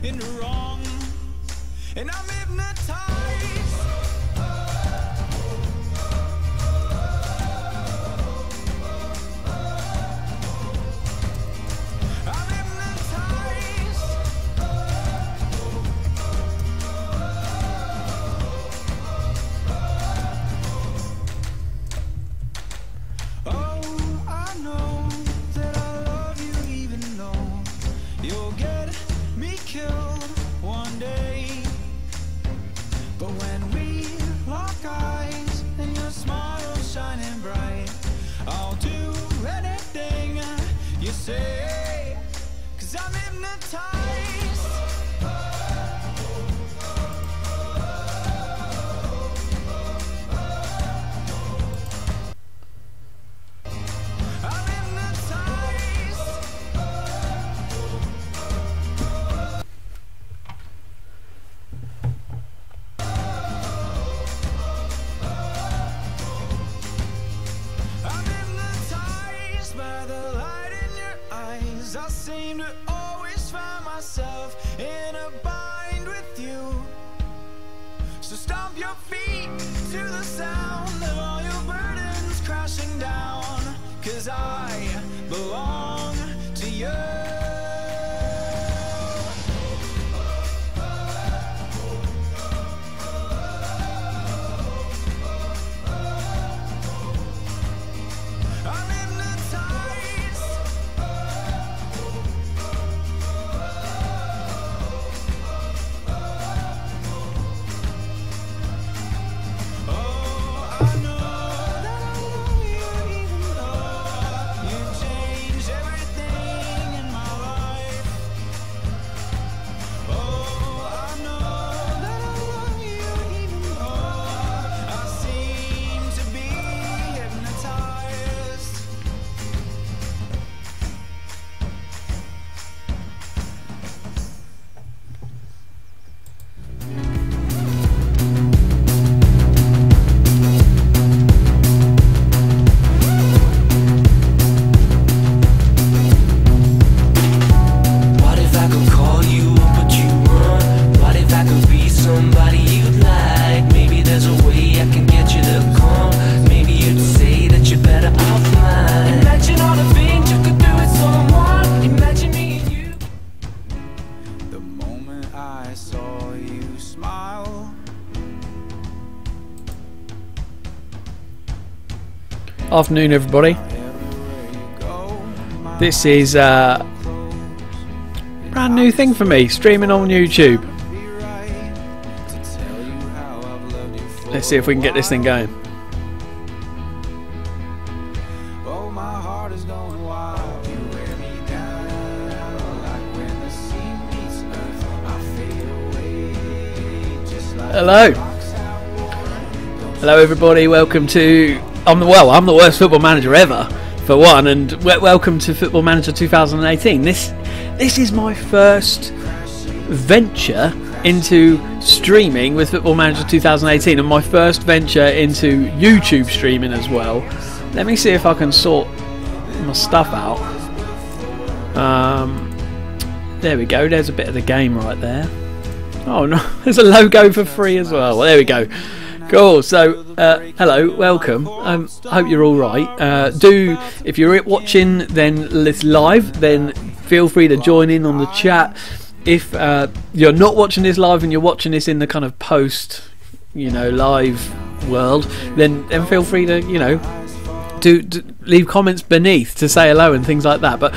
in the wrong, and I'm hypnotized. I'm hypnotized. Oh, I know that I love you even though you'll get me killed one day. But when we lock eyes and your smile's shining bright, I'll do anything you say, 'cause I'm hypnotized. I'm hypnotized. I'm hypnotized by the light in your eyes. I seem to always find myself in a bind with you. So stomp your feet to the sound of all your burdens crashing down, 'cause I belong to you. I'm hypnotized. Oh, I know that I love you even though you changed everything in my life. Oh, I know that I love you even though I seem to be hypnotized. What if I could call you up but you run? What if I could be somebody you'd like? Maybe there's a way I can get you to come. Maybe you'd say that you're better off mine. Imagine all the things you could do with someone. Imagine me and you. The moment I saw you smile. Afternoon, everybody. Everywhere you go, my This is a brand new thing for me, streaming on YouTube. be right to tell you how I've loved you for. Let's see if we can get this thing going. Oh, my heart is going wild. You wear me down like when the sea meets earth. I fade away just like Hello. rocks out water. Hello, everybody. Welcome to. I'm the worst football manager ever, for one, and welcome to Football Manager 2018. This is my first venture into streaming with Football Manager 2018, and my first venture into YouTube streaming as well. Let me see if I can sort my stuff out. There we go. There's a bit of the game right there. Oh no, there's a logo for free as well. Well, there we go. Cool. So, hello, welcome. I hope you're all right. If you're watching this live, then feel free to join in on the chat. If you're not watching this live and you're watching this in the kind of post, live world, then feel free to, to leave comments beneath to say hello and things like that. But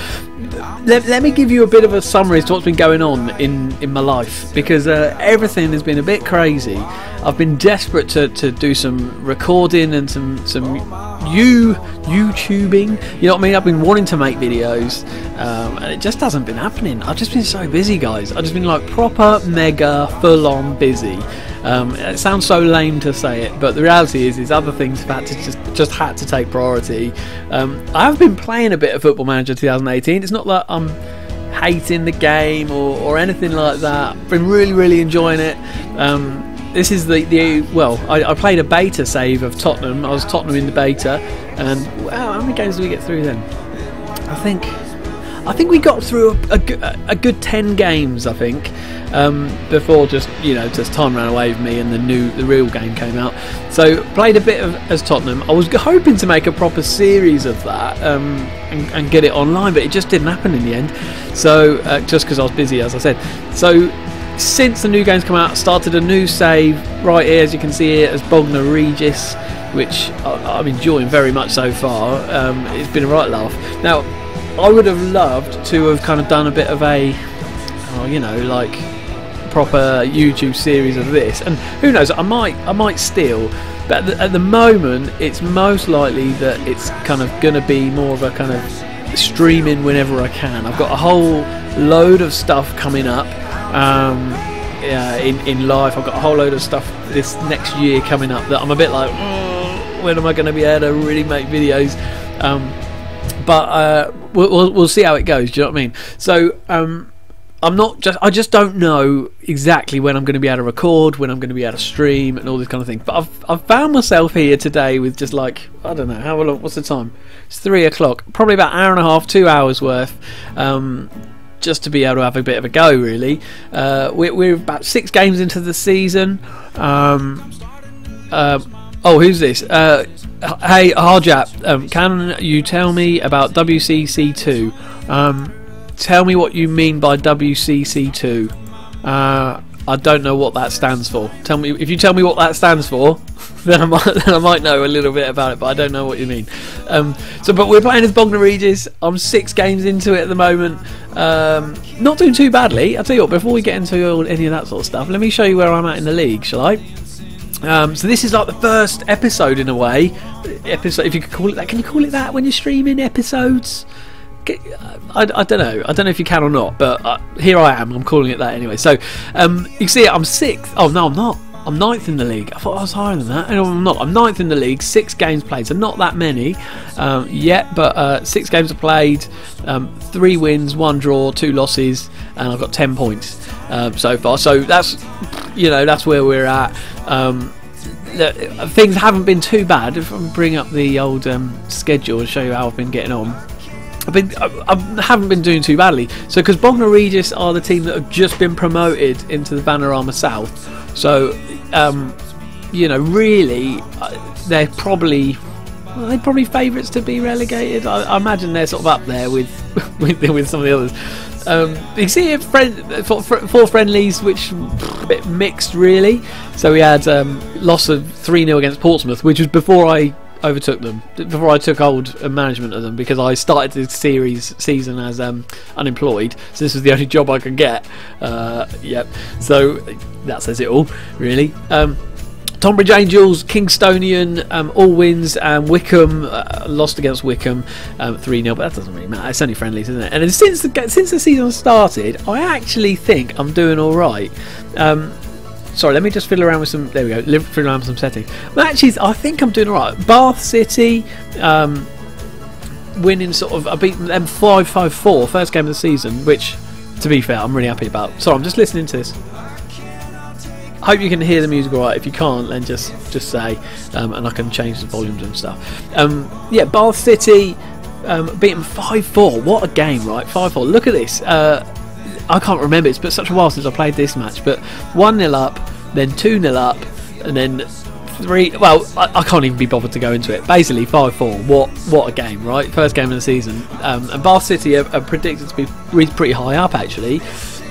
let me give you a bit of a summary as to what's been going on in my life, because everything has been a bit crazy. I've been desperate to do some recording and some YouTubing, you know what I mean? I've been wanting to make videos, and it just hasn't been happening. I've just been so busy, guys. I've just been like proper, mega, full-on busy. It sounds so lame to say it, but the reality is other things have had to just had to take priority. I have been playing a bit of Football Manager 2018. It's not that I'm hating the game or anything like that. I've been really enjoying it. This is I played a beta save of Tottenham. I was Tottenham in the beta, and wow, how many games did we get through then? I think I think we got through a good 10 games, I think, before just time ran away with me and the real game came out. So played a bit as Tottenham. I was hoping to make a proper series of that and get it online, but it just didn't happen in the end. So just because I was busy, as I said. So since the new game's come out, I started a new save right here, as you can see here, as Bognor Regis, which I'm enjoying very much so far. It's been a right laugh. Now, I would have loved to have kind of done a bit of a, like proper YouTube series of this, and who knows, I might still, but at the moment it's most likely that it's kind of going to be more of a kind of streaming whenever I can. I've got a whole load of stuff coming up in life. I've got a whole load of stuff this next year coming up that I'm a bit like, when am I going to be able to really make videos? But we'll see how it goes. Do you know what I mean? So I just don't know exactly when I'm going to be able to record, when I'm going to be able to stream, and all this kind of thing. But I've found myself here today with just like, I don't know, how long? What's the time? It's 3 o'clock. Probably about an hour and a half, 2 hours worth. Just to be able to have a bit of a go, really. We're about 6 games into the season. Oh, who's this? Hey, Harjap, can you tell me about WCC2? Tell me what you mean by WCC2. I don't know what that stands for. Tell me if you tell me what that stands for, then I might know a little bit about it, but I don't know what you mean. But we're playing as Bognor Regis. I'm 6 games into it at the moment. Not doing too badly. I'll tell you what, before we get into any of that sort of stuff, let me show you where I'm at in the league, shall I? So this is like the first episode in a way. Episode, if you could call it that. Can you call it that when you're streaming episodes? I don't know. I don't know if you can or not, but here I am. I'm calling it that anyway. So you can see I'm 6th. Oh no, I'm not. I'm 9th in the league. I thought I was higher than that. No, I'm not. I'm 9th in the league. 6 games played, so not that many yet. But 6 games are played. 3 wins, 1 draw, 2 losses, and I've got 10 points so far. So that's that's where we're at. Things haven't been too bad. If I bring up the old schedule and show you how I've been getting on. I haven't been doing too badly. So because Bognor Regis are the team that have just been promoted into the Vanarama South, so really they're probably favourites to be relegated. I imagine they're sort of up there with some of the others. You see here, 4 friendlies, which a bit mixed really. So we had loss of 3-0 against Portsmouth, which was before I overtook them, before I took hold of management of them, because I started the season as unemployed, so this was the only job I could get. Yep, so that says it all really. Tonbridge Angels, Kingstonian, all wins, and Wickham lost against Wickham 3-0, but that doesn't really matter. It's only friendlies, isn't it? And since the season started, I actually think I'm doing all right. Sorry, let me just fiddle around with some. There we go. Fiddle around with some settings. But actually, I think I'm doing all right. Bath City, winning sort of. I beat them 5-4 first game of the season, which, to be fair, I'm really happy about. Sorry, I'm just listening to this. I hope you can hear the music all right. If you can't, then just say, and I can change the volumes and stuff. Yeah, Bath City, beat them 5-4. What a game, right? 5-4. Look at this. I can't remember, it's been such a while since I played this match, but 1-0 up, then 2-0 up, and then 3. Well, I can't even be bothered to go into it. Basically 5-4. What a game, right? First game of the season. And Bath City are predicted to be pretty high up actually.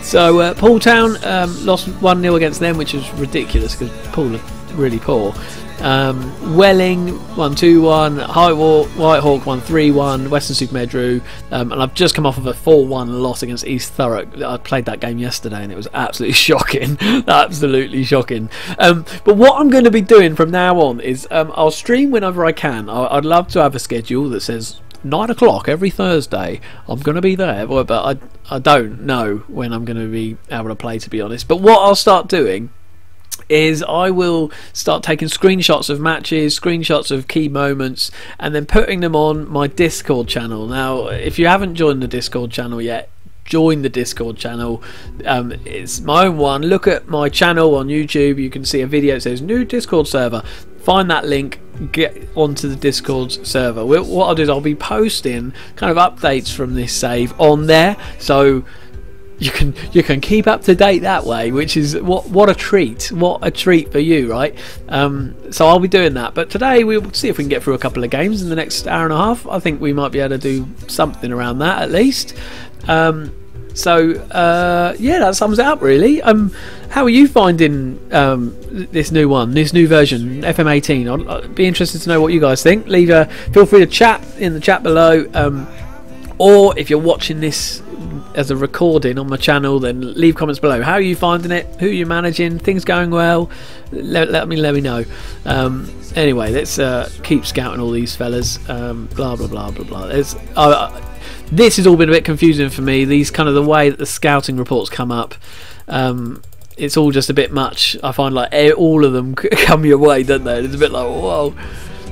So Paultown lost 1-0 against them, which is ridiculous because Paul are really poor. Welling 1-2-1, Whitehawk 1-3-1, Western-super-Mare drew, and I've just come off of a 4-1 loss against East Thurrock. I played that game yesterday and it was absolutely shocking. Absolutely shocking. But what I'm going to be doing from now on is I'll stream whenever I can. I'd love to have a schedule that says 9 o'clock every Thursday. I'm going to be there, but I don't know when I'm going to be able to play, to be honest. But what I'll start doing is I will start taking screenshots of matches, screenshots of key moments, and then putting them on my Discord channel. Now, if you haven't joined the Discord channel yet, join the Discord channel. It's my own one. Look at my channel on YouTube. You can see a video that says new Discord server. find that link, get onto the Discord server. What I'll do is I'll be posting kind of updates from this save on there, so you can keep up to date that way, which is what a treat for you, right? So I'll be doing that, but today we'll see if we can get through a couple of games in the next hour and a half. I think we might be able to do something around that at least. So that sums it up really. How are you finding this new version, FM18? I'd be interested to know what you guys think. Feel free to chat in the chat below, or if you're watching this as a recording on my channel, then leave comments below. How are you finding it? Who are you managing? Things going well? Let me know. Anyway, let's keep scouting all these fellas. Blah blah blah blah blah. This has all been a bit confusing for me. These kind of the way that the scouting reports come up. It's all just a bit much. I find like all of them come your way, don't they? It's a bit like whoa.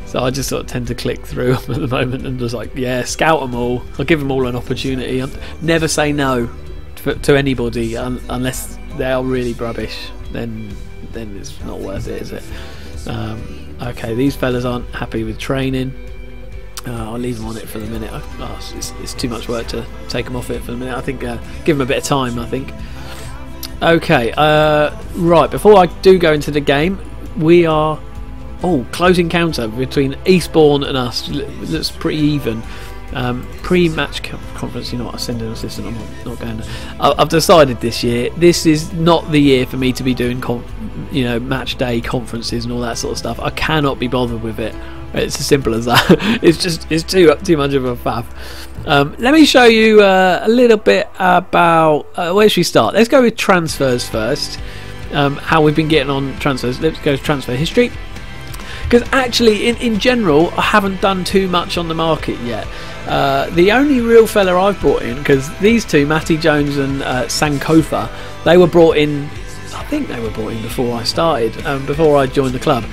So I just sort of tend to click through them at the moment and just like, yeah, scout them all. I'll give them all an opportunity. I'll never say no to anybody unless they are really rubbish. Then it's not worth it, is it? Okay, these fellas aren't happy with training. I'll leave them on it for the minute. It's too much work to take them off it for the minute. I think give them a bit of time, I think. Okay, right, before I do go into the game, we are... close encounter between Eastbourne and us. Looks pretty even. Pre-match conference. You know what? I send an assistant. I'm not going. I've decided this year. This is not the year for me to be doing, match day conferences and all that sort of stuff. I cannot be bothered with it. It's as simple as that. it's too much of a faff. Let me show you a little bit about where should we start. Let's go with transfers first. How we've been getting on transfers. Let's go to transfer history. Because actually, in general, I haven't done too much on the market yet. The only real fella I've brought in, because these two, Matty Jones and Sankofa, they were brought in. I think they were brought in before I started, before I joined the club.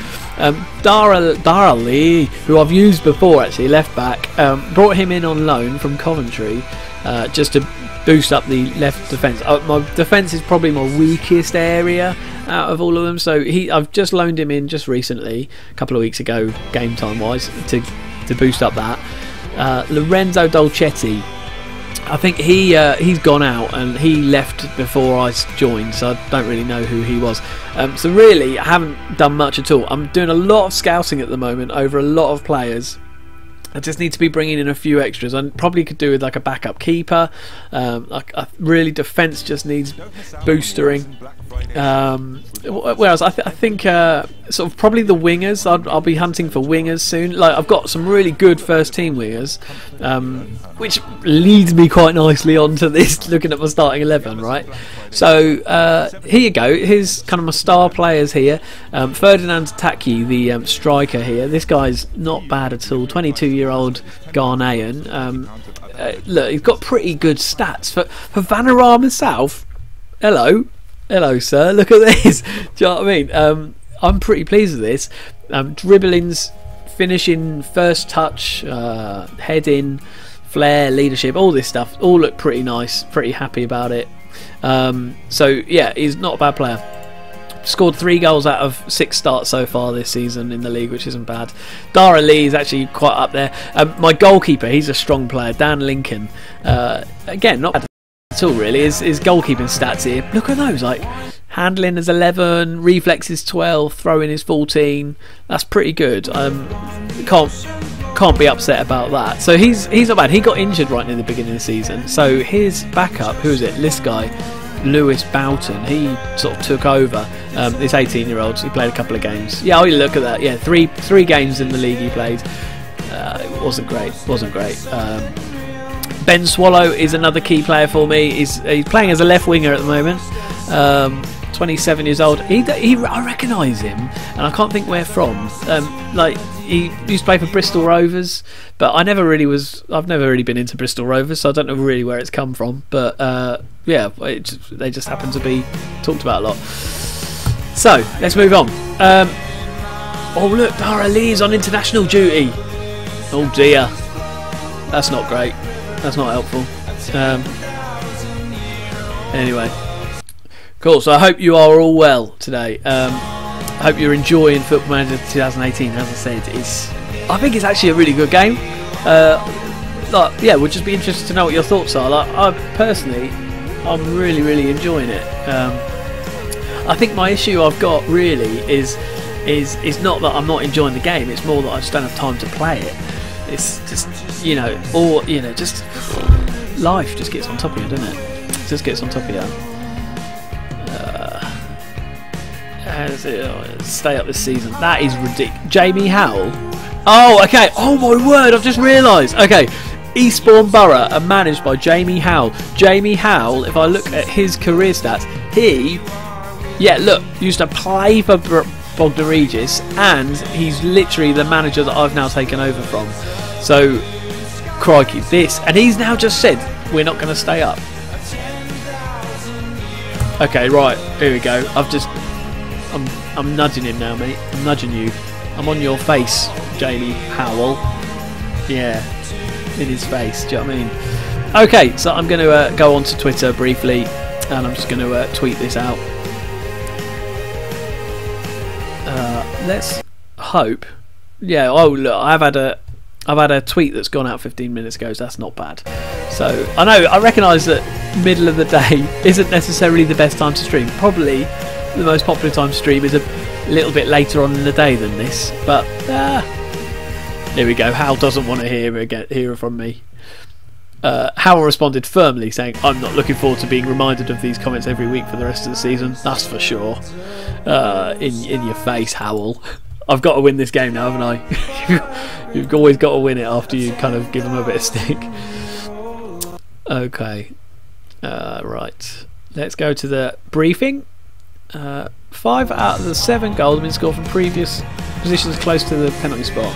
Dara Lee, who I've used before, actually left back, brought him in on loan from Coventry, just to boost up the left defence. My defence is probably my weakest area out of all of them, so I've just loaned him in just recently, a couple of weeks ago, game time wise, to boost up that. Lorenzo Dolcetti, I think he's gone out and he left before I joined, so I don't really know who he was. So really, I haven't done much at all. I'm doing a lot of scouting at the moment over a lot of players. I just need to be bringing in a few extras. I probably could do with like a backup keeper. Really, defence just needs boostering. Whereas I think sort of probably the wingers. I'll be hunting for wingers soon. Like I've got some really good first team wingers, which leads me quite nicely onto this. Looking at my starting 11, right? So here you go. Here's kind of my star players here. Ferdinand Taki, the striker here. This guy's not bad at all. 22-year-old Ghanaian. Look, he's got pretty good stats for Vanarama South. Hello, sir. Look at this. Do you know what I mean? I'm pretty pleased with this. Dribblings, finishing, first touch, heading, flair, leadership, all this stuff, all look pretty nice. Pretty happy about it. So yeah, he's not a bad player. Scored 3 goals out of 6 starts so far this season in the league, which isn't bad. Dara Lee is actually quite up there. My goalkeeper, he's a strong player, Dan Lincoln. Again, not bad at all really. His goalkeeping stats here, look at those, like handling is 11, reflexes 12, throwing is 14. That's pretty good. Can't be upset about that. So he's not bad. He got injured right near the beginning of the season, so his backup, who is it, this guy Lewis Boughton, he sort of took over. This 18-year-old, he played a couple of games. Yeah, oh, look at that. Yeah, three games in the league he played. It wasn't great. Ben Swallow is another key player for me. He's playing as a left winger at the moment. 27 years old. I recognise him, and I can't think where from. Like he used to play for Bristol Rovers, but I've never really been into Bristol Rovers, so I don't know really where it's come from. But yeah, they just happen to be talked about a lot. So let's move on. Oh look, Dara Lee's on international duty. Oh dear, that's not great. That's not helpful. Anyway, cool. So I hope you are all well today. hope you're enjoying Football Manager 2018. As I said, I think it's actually a really good game. Yeah, we'll just be interested to know what your thoughts are. Like, I'm really enjoying it. I think my issue I've got really is not that I'm not enjoying the game. It's more that I just don't have time to play it. It's just just life just gets on top of you, doesn't it? It just gets on top of you. Stay up this season. That is ridiculous. Jamie Howell. Oh, okay. Oh my word! I've just realised. Okay. Eastbourne Borough are managed by Jamie Howell. Jamie Howell, if I look at his career stats, used to play for Bognor Regis, and he's literally the manager that I've now taken over from. So, crikey, and he's now just said we're not going to stay up. Okay, right, here we go. I'm nudging him now, mate. I'm nudging you. I'm on your face, Jamie Howell. Yeah. In his face, do you know what I mean? Okay, so I'm going to go on to Twitter briefly, and I'm just going to tweet this out. Let's hope. Yeah. Oh look, I've had a tweet that's gone out 15 minutes ago. So that's not bad. So I recognise that middle of the day isn't necessarily the best time to stream. Probably the most popular time to stream is a little bit later on in the day than this, but. Here we go. Hal doesn't want to hear from me. Hal responded firmly, saying, "I'm not looking forward to being reminded of these comments every week for the rest of the season. That's for sure." In your face, Howell. I've got to win this game now, haven't I? You've always got to win it after you kind of give them a bit of stick. Okay. Right. Let's go to the briefing. 5 out of the 7 goals have been scored from previous positions close to the penalty spot.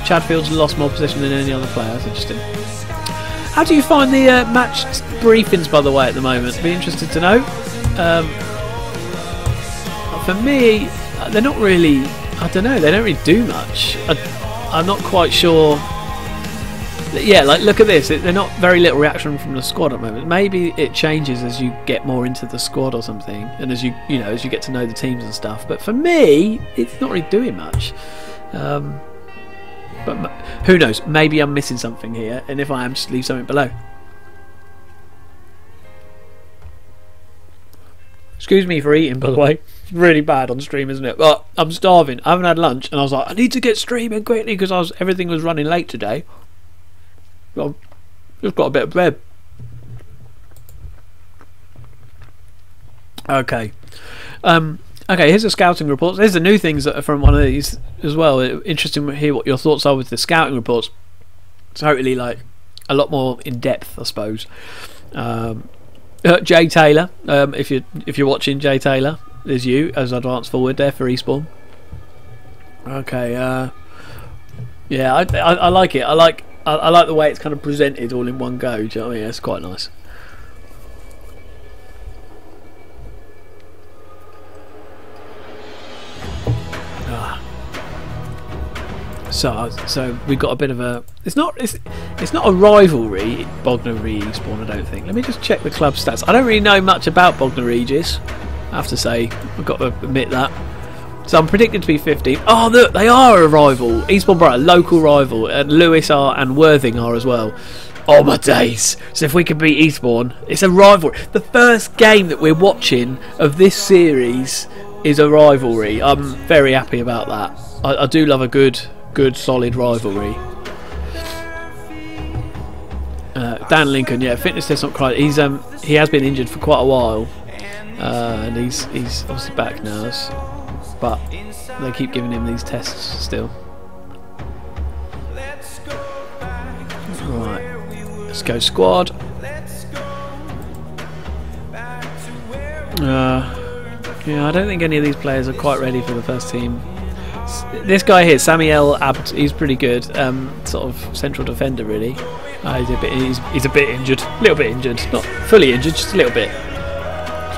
Chadfield's lost more possession than any other player. That's interesting. How do you find the match briefings, by the way, at the moment? Be interested to know. For me, they're not really. I don't know. They don't really do much. I'm not quite sure. Yeah, like look at this. They're not very little reaction from the squad at the moment. Maybe it changes as you get more into the squad or something, and as you get to know the teams and stuff. But for me, it's not really doing much. But who knows? Maybe I'm missing something here, and if I am, just leave something below. Excuse me for eating, by the way. It's really bad on stream, isn't it? But I'm starving. I haven't had lunch, and I was like, I need to get streaming quickly because everything was running late today. Well, just got a bit of bread. Okay. Okay, here's the scouting reports. There's the new things that are from one of these as well. Interesting to hear what your thoughts are with the scouting reports. Totally, like, a lot more in depth, I suppose. Jay Taylor, if you're watching, Jay Taylor, there's you as advance forward there for Eastbourne. Okay, yeah, I like it. I like the way it's kind of presented all in one go. Do you know what I mean? It's quite nice. So we've got a bit of a. It's not a rivalry, Bognor v Eastbourne, I don't think. Let me just check the club stats. I don't really know much about Bognor Regis, I have to say. I've got to admit that. So I'm predicted to be 15. Oh look, they are a rival. Eastbourne Borough, local rival, and Lewis are and Worthing are as well. Oh my days! So if we could beat Eastbourne, it's a rivalry. The first game that we're watching of this series is a rivalry. I'm very happy about that. I do love a good solid rivalry. Dan Lincoln, yeah, fitness test not quite. He has been injured for quite a while, and he's obviously back now. But they keep giving him these tests still. Right, let's go squad. Yeah, I don't think any of these players are quite ready for the first team. This guy here, Samuel Abd, he's pretty good. Sort of central defender, really. He's a bit injured, a little bit injured, not fully injured, just a little bit.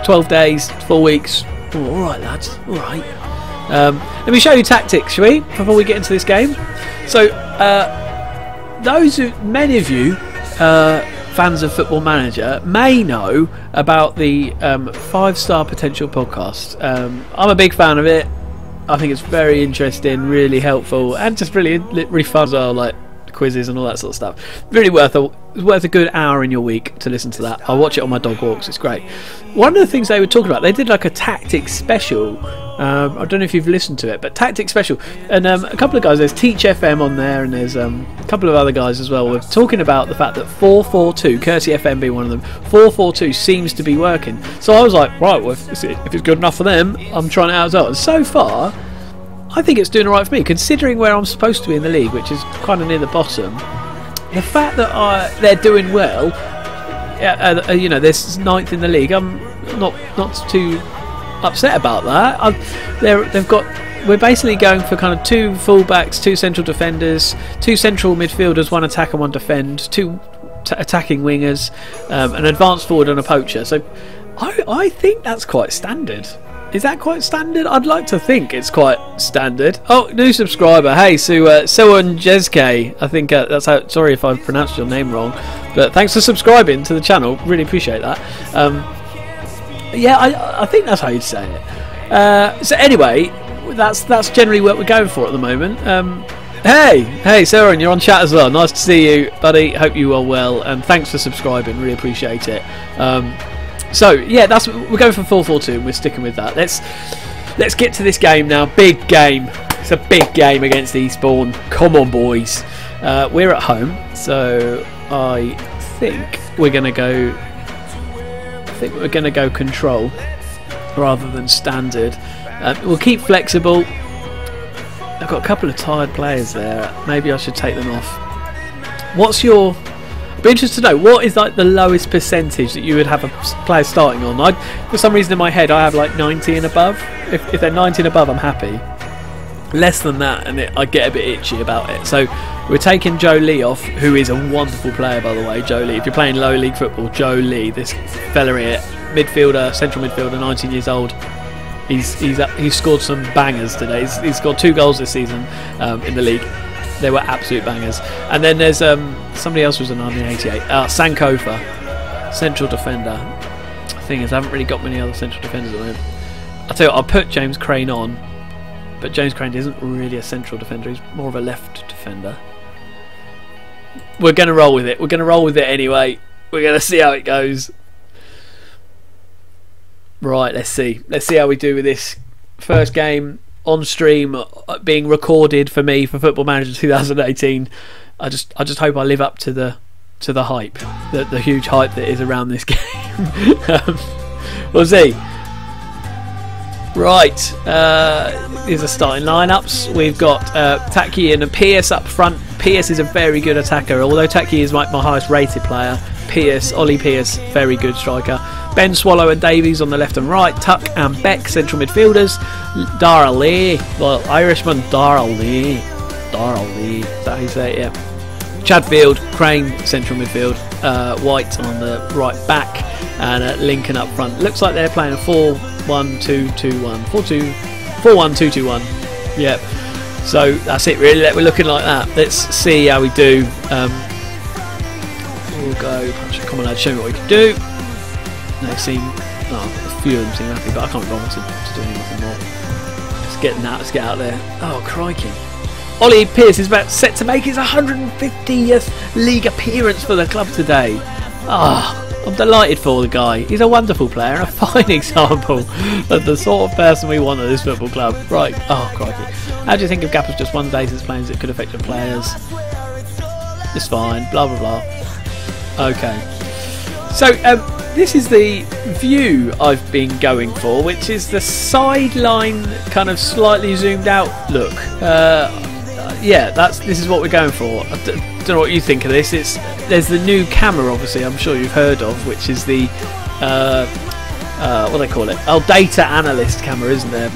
12 days, 4 weeks. Oh, all right, lads. All right. Let me show you tactics, shall we? Before we get into this game. So, many of you fans of Football Manager may know about the 5-star potential podcast. I'm a big fan of it. I think it's very interesting, really helpful, and just really fun as well, like quizzes and all that sort of stuff. Really worth a good hour in your week to listen to that. I watch it on my dog walks. It's great. One of the things they were talking about, they did like a tactics special. I don't know if you've listened to it, but tactics special, and a couple of guys, there's Teach FM on there, and there's a couple of other guys as well. We're talking about the fact that 4-4-2, Kersey FM being one of them, 4-4-2 seems to be working. So I was like, right, well, if it's good enough for them, I'm trying it out as well. And so far, I think it's doing alright for me, considering where I'm supposed to be in the league, which is kind of near the bottom. The fact that they're doing well, you know, they're 9th in the league, I'm not too upset about that. We're basically going for kind of 2 fullbacks, 2 central defenders, 2 central midfielders, 1 attack and 1 defend, 2 attacking wingers, an advanced forward and a poacher. So I think that's quite standard. Is that quite standard? I'd like to think it's quite standard. Oh, new subscriber. Hey, Sewan Jezke. I think that's how. Sorry if I've pronounced your name wrong, but thanks for subscribing to the channel. Really appreciate that. Yeah, I think that's how you'd say it. So anyway, that's generally what we're going for at the moment. Hey, Sewan, you're on chat as well. Nice to see you, buddy. Hope you are well, and thanks for subscribing. Really appreciate it. So yeah, we're going for 4-4-2 and we're sticking with that. Let's get to this game now. Big game. It's a big game against Eastbourne. Come on, boys. We're at home, so I think we're gonna go. Control rather than standard. We'll keep flexible. I've got a couple of tired players there. Maybe I should take them off. I'd be interested to know what is like the lowest percentage that you would have a player starting on. For some reason in my head I have like 90 and above. If they're 90 and above, I'm happy. Less than that and I get a bit itchy about it. So we're taking Joe Lee off, who is a wonderful player, by the way. Joe Lee, if you're playing low league football, Joe Lee, this fella here, central midfielder, 19 years old. He's scored some bangers today. He's scored 2 goals this season in the league. They were absolute bangers. And then there's somebody else who's a 1988, Sankofa, central defender. The thing is, I haven't really got many other central defenders at the moment. I'll tell you what, I'll put James Crane on, but James Crane isn't really a central defender. He's more of a left defender. We're going to roll with it. We're going to roll with it anyway. We're going to see how it goes. Right, let's see. Let's see how we do with this first game on stream, being recorded for me for Football Manager 2018. I just hope I live up to the hype, the huge hype that is around this game. We'll see. Right, these are starting lineups. We've got Taki and Pierce up front. Pierce is a very good attacker, although Taki is my highest rated player. Ollie Pierce, very good striker. Ben Swallow and Davies on the left and right. Tuck and Beck, central midfielders. Dara Lee, well, Irishman Dara Lee. Is that how you say it? Yeah. Chadfield, Crane, central midfield. White on the right back. And Lincoln up front. Looks like they're playing a 4-1-2-2-1. 4-1-2-2-1. Yep. So that's it really. We're looking like that. Let's see how we do. We'll go. Come on, lad, show me what we can do. They seem, a few of them seem happy, but I can't bother to do anything more. Let's get out there. Oh, crikey. Ollie Pierce is about set to make his 150th league appearance for the club today. I'm delighted for the guy. He's a wonderful player and a fine example of the sort of person we want at this football club. Right, oh, crikey. How do you think if Gap was just one day since playing it could affect the players? It's fine, blah, blah, blah. Okay. So, this is the view I've been going for, which is the sideline kind of slightly zoomed out look. Yeah, this is what we're going for. I don't know what you think of this. There's the new camera, obviously, I'm sure you've heard of, which is the what do they call it? Oh, data analyst camera, isn't there?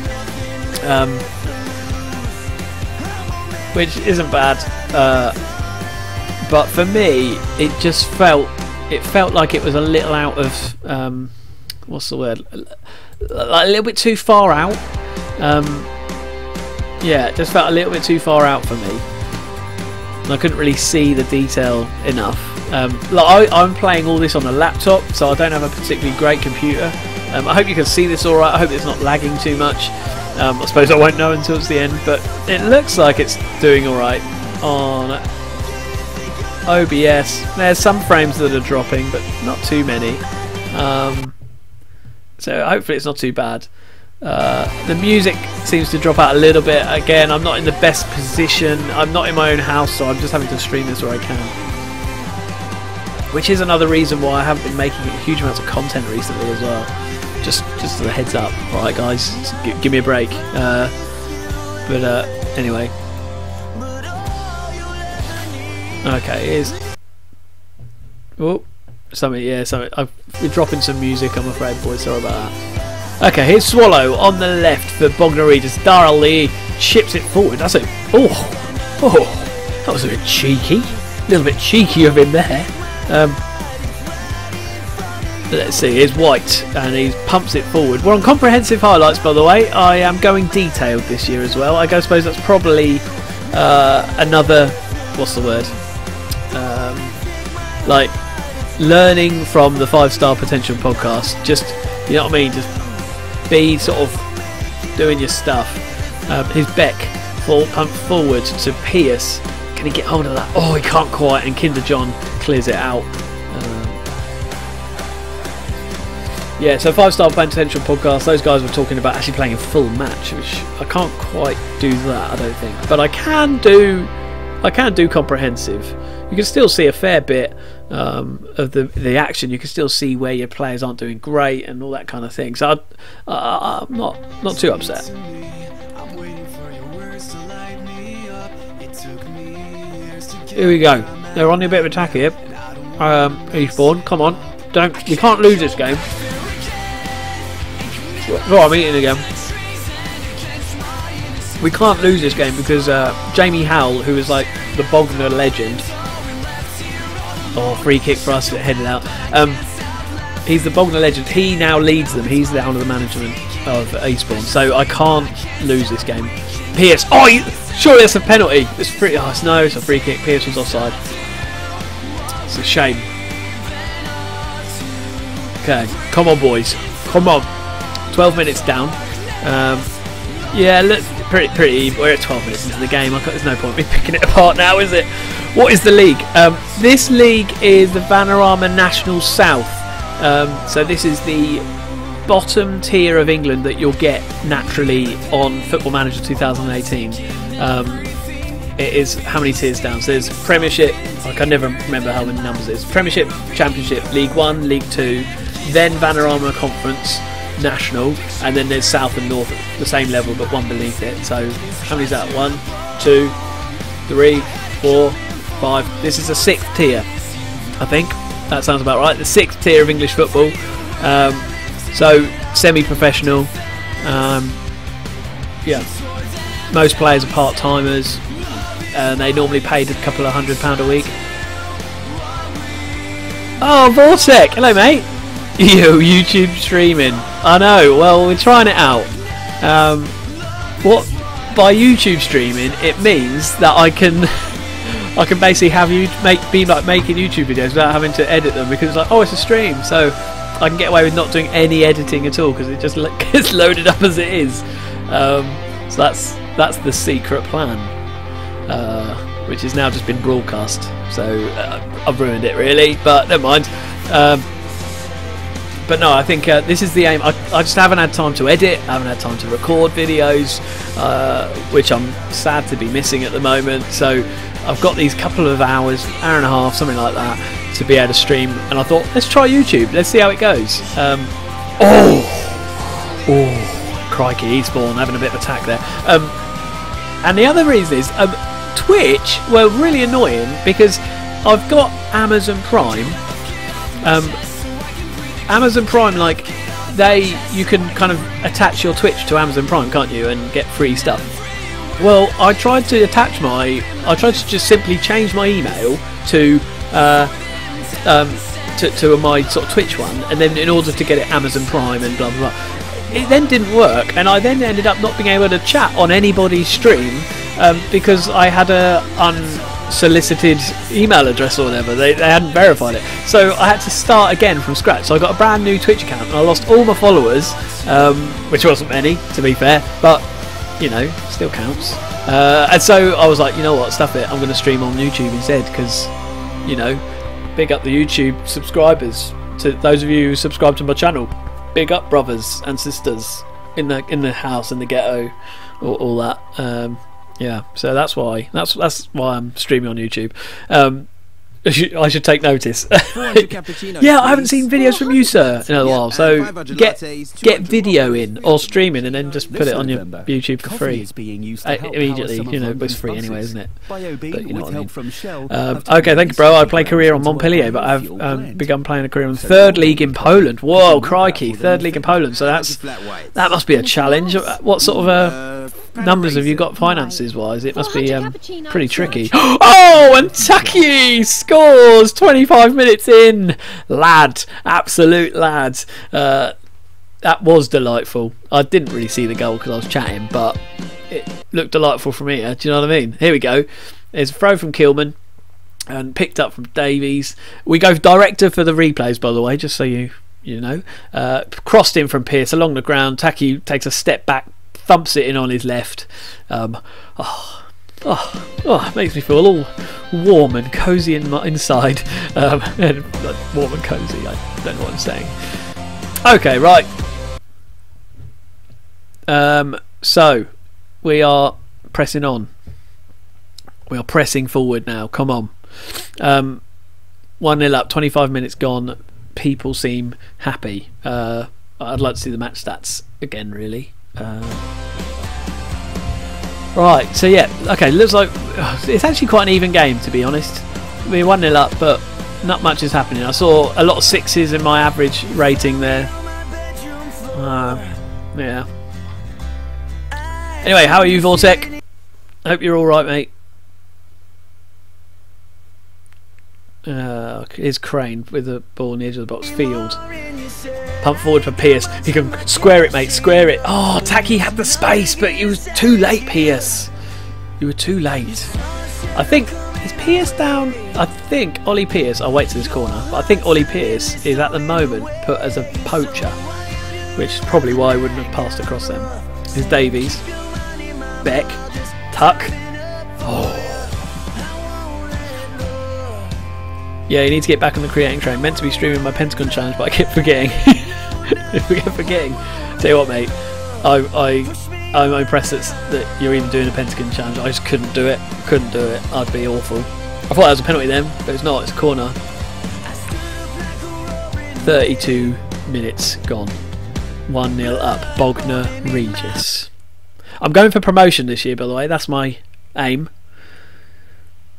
Which isn't bad, but for me, it just felt like it was a little out of what's the word? Like a little bit too far out. Yeah, it just felt a little bit too far out for me. And I couldn't really see the detail enough. I'm playing all this on a laptop, so I don't have a particularly great computer. I hope you can see this alright. I hope it's not lagging too much. I suppose I won't know until it's the end, but it looks like it's doing alright on OBS. There's some frames that are dropping, but not too many. So hopefully it's not too bad. The music seems to drop out a little bit. Again, I'm not in the best position. I'm not in my own house, so I'm just having to stream this where I can. Which is another reason why I haven't been making huge amounts of content recently as well. Just as a heads up. Alright guys, give me a break. Anyway. Okay, here's... Oh, something. We're dropping some music, I'm afraid, boys. Sorry about that. Okay, here's Swallow on the left for Bognor Regis. Darrell chips it forward. That's it. Oh, that was a bit cheeky. A little bit cheeky of him there. Let's see, here's White, and he pumps it forward. We're on comprehensive highlights, by the way. I am going detailed this year as well. I suppose that's probably another, what's the word? Like learning from the 5-Star Potential podcast. Just, you know what I mean? Just be sort of doing your stuff. His Beck pump forward to Pierce. Can he get hold of that? Oh, he can't quite, and Kinder John clears it out. Yeah, so 5-Star Potential podcast, those guys were talking about actually playing a full match, which I can't quite do that, I don't think. But I can do comprehensive. You can still see a fair bit of the action. You can still see where your players aren't doing great and all that kind of thing. So I'm not too upset. Here we go. They're on a bit of attack here. Eastbourne, come on. We can't lose this game. Oh, I'm eating again. We can't lose this game because Jamie Howell, who is like the Bognor legend. Oh, free kick for us, headed out. He's the Bognor legend. He now leads them. He's down to the management of Eastbourne. So I can't lose this game. Pierce. Oh, surely that's a penalty. It's pretty. Oh, no, it's a free kick. Pierce was offside. It's a shame. Okay, come on, boys. Come on. 12 minutes down. Yeah, look, pretty. We're at 12 minutes into the game. There's no point in me picking it apart now, is it? What is the league? This league is the Vanarama National South. So this is the bottom tier of England that you'll get naturally on Football Manager 2018. It is how many tiers down? So there's Premiership. I can never remember how many numbers it is. Premiership, Championship, League 1, League 2, then Vanarama Conference, National, and then there's South and North at the same level but one beneath it. So how many is that? 1, 2, 3, 4, 5. This is a 6th tier, I think. That sounds about right. The 6th tier of English football. So semi-professional. Yeah. Most players are part-timers, and they normally paid a couple of £100 a week. Oh, Vortec! Hello, mate. YouTube streaming. I know. Well, we're trying it out. What by YouTube streaming? It means that I can basically have you be like making YouTube videos without having to edit them, because it's like, oh, it's a stream, so I can get away with not doing any editing at all because it just gets loaded up as it is. So that's the secret plan, which has now just been broadcast. So I've ruined it really, but never mind. But no, I think this is the aim. I just haven't had time to edit, I haven't had time to record videos, which I'm sad to be missing at the moment. So I've got these couple of hours, hour and a half, something like that, to be able to stream. And I thought, let's try YouTube, let's see how it goes. Oh, crikey, Eastbourne having a bit of attack there. And the other reason is Twitch were really annoying because I've got Amazon Prime. Amazon Prime, like you can kind of attach your Twitch to Amazon Prime, can't you, and get free stuff. Well, I tried to just simply change my email to my sort of Twitch one, and then in order to get it Amazon Prime and blah blah blah. It then didn't work, and I then ended up not being able to chat on anybody's stream because I had solicited email address or whatever. They hadn't verified it, so I had to start again from scratch. So I got a brand new Twitch account and I lost all my followers, which wasn't many to be fair, but you know, still counts. And so I was like, you know what, stuff it, I'm going to stream on YouTube instead, because, you know, big up the YouTube subscribers. To those of you who subscribe to my channel, big up brothers and sisters in the house, in the ghetto, all that. Yeah, so that's why I'm streaming on YouTube. I should take notice. Yeah, I haven't seen videos from you, sir, in a while. So get video in or streaming, and then just put it on your YouTube for free immediately. You know, it's free anyway, isn't it? But you know what I mean. Okay, thank you, bro. I play career on Montpellier, but I've begun playing a career in third league in Poland. Whoa, crikey, third league in Poland. So that must be a challenge. What sort of numbers have you got finances wise? It must be pretty tricky. Oh, and Taki scores 25 minutes in. Lad, absolute lad. That was delightful. I didn't really see the goal because I was chatting, but it looked delightful from here. Do you know what I mean? Here we go. There's a throw from Kilman and picked up from Davies. We go director for the replays, by the way, just so you know. Crossed in from Pearce along the ground. Taki takes a step back, thumps it in on his left. It makes me feel all warm and cosy in my inside. And warm and cosy, I don't know what I'm saying. Okay, right. So we are pressing on. We are pressing forward now. Come on. 1-0 up, 25 minutes gone. People seem happy. I'd like to see the match stats again, really. Right, so yeah, okay, looks like it's actually quite an even game, to be honest. We're 1-0 up, but not much is happening. I saw a lot of sixes in my average rating there. Yeah. Anyway, how are you, Vortek? I hope you're alright, mate. Here's Crane with the ball on the edge of the box. Field. Pump forward for Pearce. He can square it, mate. Square it. Oh, Taki had the space, but he was too late, Pearce. You were too late. I think, is Pearce down? I think Ollie Pearce, I'll wait to this corner, but I think Ollie Pearce is at the moment put as a poacher, which is probably why I wouldn't have passed across them. Here's Davies. Beck. Tuck. Oh. Yeah, you need to get back on the creating train. Meant to be streaming my Pentagon challenge, but I keep forgetting. Tell you what, mate, I'm impressed that you're even doing a Pentagon challenge. I just couldn't do it. I'd be awful. I thought that was a penalty then, but it's not. It's a corner. 32 minutes gone. 1-0 up. Bognor, Regis. I'm going for promotion this year, by the way. That's my aim.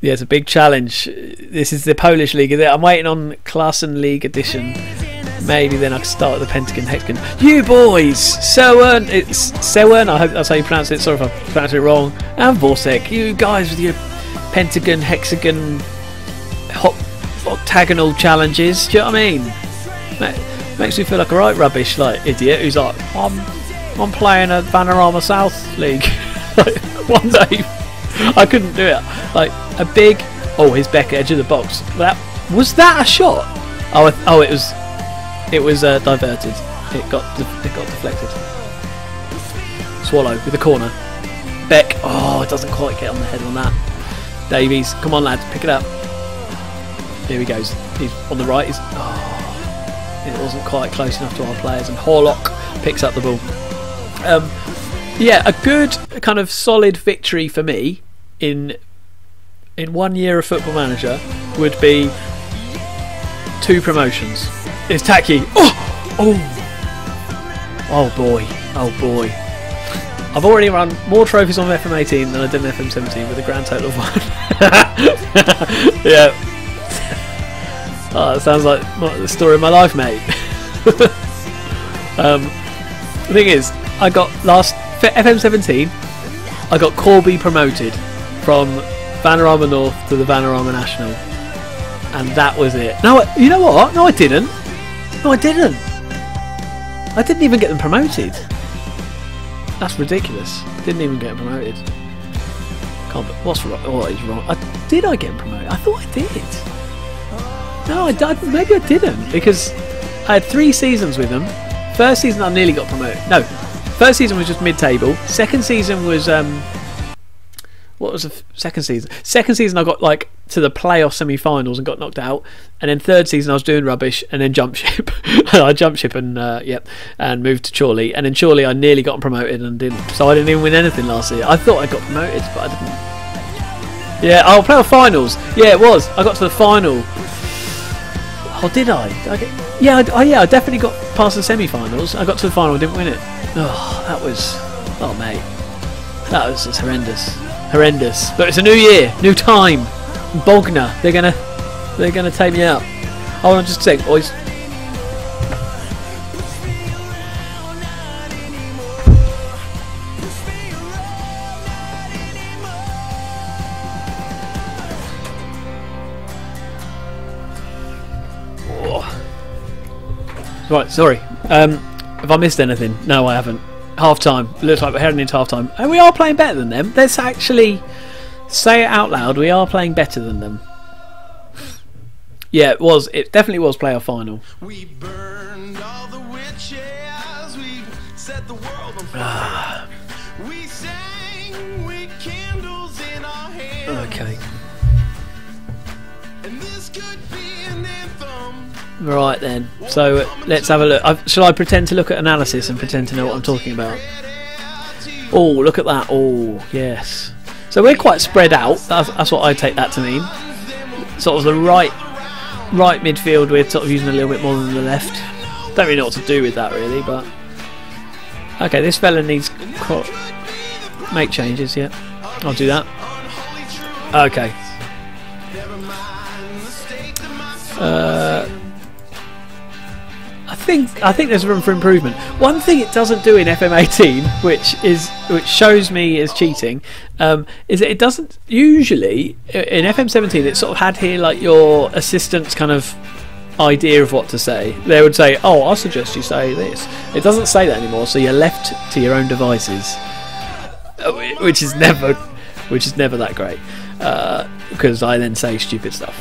Yeah, it's a big challenge. This is the Polish league. I'm waiting on Klassen League edition. Maybe then I can start with the Pentagon Hexagon. You boys! Sewern! It's Sewern, I hope that's how you pronounce it. Sorry if I pronounced it wrong. And Vortek. You guys with your Pentagon Hexagon octagonal challenges. Do you know what I mean? Makes me feel like a right rubbish like idiot who's like, I'm playing a Panorama South League. Like, one day I couldn't do it. Like a big, his back edge of the box. Was that a shot? It was diverted. It got deflected. Swallow with the corner. Beck. Oh, it doesn't quite get on the head on that. Davies, come on, lads, pick it up. Here he goes. He's on the right. It wasn't quite close enough to our players, and Horlock picks up the ball. Yeah, a good kind of solid victory for me in 1 year of Football Manager would be 2 promotions. It's Taki. Oh boy. I've already run more trophies on FM18 than I did in FM17 with a grand total of 1. Yeah. Oh, that sounds like the story of my life, mate. The thing is, I got for FM17, I got Corby promoted from Panorama North to the Panorama National, and that was it. No, you know what? No, I didn't. I didn't even get them promoted. That's ridiculous. Didn't even get promoted. Can't. What's wrong? What is wrong? Did I get promoted? I thought I did. No, maybe I didn't, because I had 3 seasons with them. First season I nearly got promoted. No, first season was just mid-table. Second season was what was the second season? Second season I got like to the playoff semi-finals and got knocked out. And then third season I was doing rubbish and then jumped ship. I jumped ship and and moved to Chorley. And in Chorley I nearly got promoted and didn't. So I didn't even win anything last year. I thought I got promoted, but I didn't. Yeah, playoff finals. Yeah, it was. I got to the final. Oh, did I? I definitely got past the semi-finals. I got to the final, didn't win it. Oh, that was... Oh, mate. That was just horrendous. Horrendous. But it's a new year, new time. Bognor, they're gonna take me out. Hold on just a sec, boys. Right, sorry. Have I missed anything? No, I haven't. Half time. Looks like we're heading into half time. And we are playing better than them. Let's actually say it out loud. We are playing better than them. Yeah, it was. It definitely was playoff final. We burned all the witches. We set the world on fire. We sang with candles in our hands. Okay. And this could be an anthem. Right then, so let's have a look. Shall I pretend to look at analysis and pretend to know what I'm talking about? Oh, look at that. Oh, yes. So we're quite spread out. That's what I take that to mean. Sort of the right midfield, we're sort of using a little bit more than the left. Don't really know what to do with that really, but... Okay, this fella needs... Make changes, yeah. I'll do that. Okay. I think there's room for improvement. One thing it doesn't do in FM18, which shows me as cheating, is that it doesn't usually in FM17. It sort of had here like your assistant's kind of idea of what to say. They would say, "Oh, I suggest you say this." It doesn't say that anymore, so you're left to your own devices, which is never that great, because I then say stupid stuff.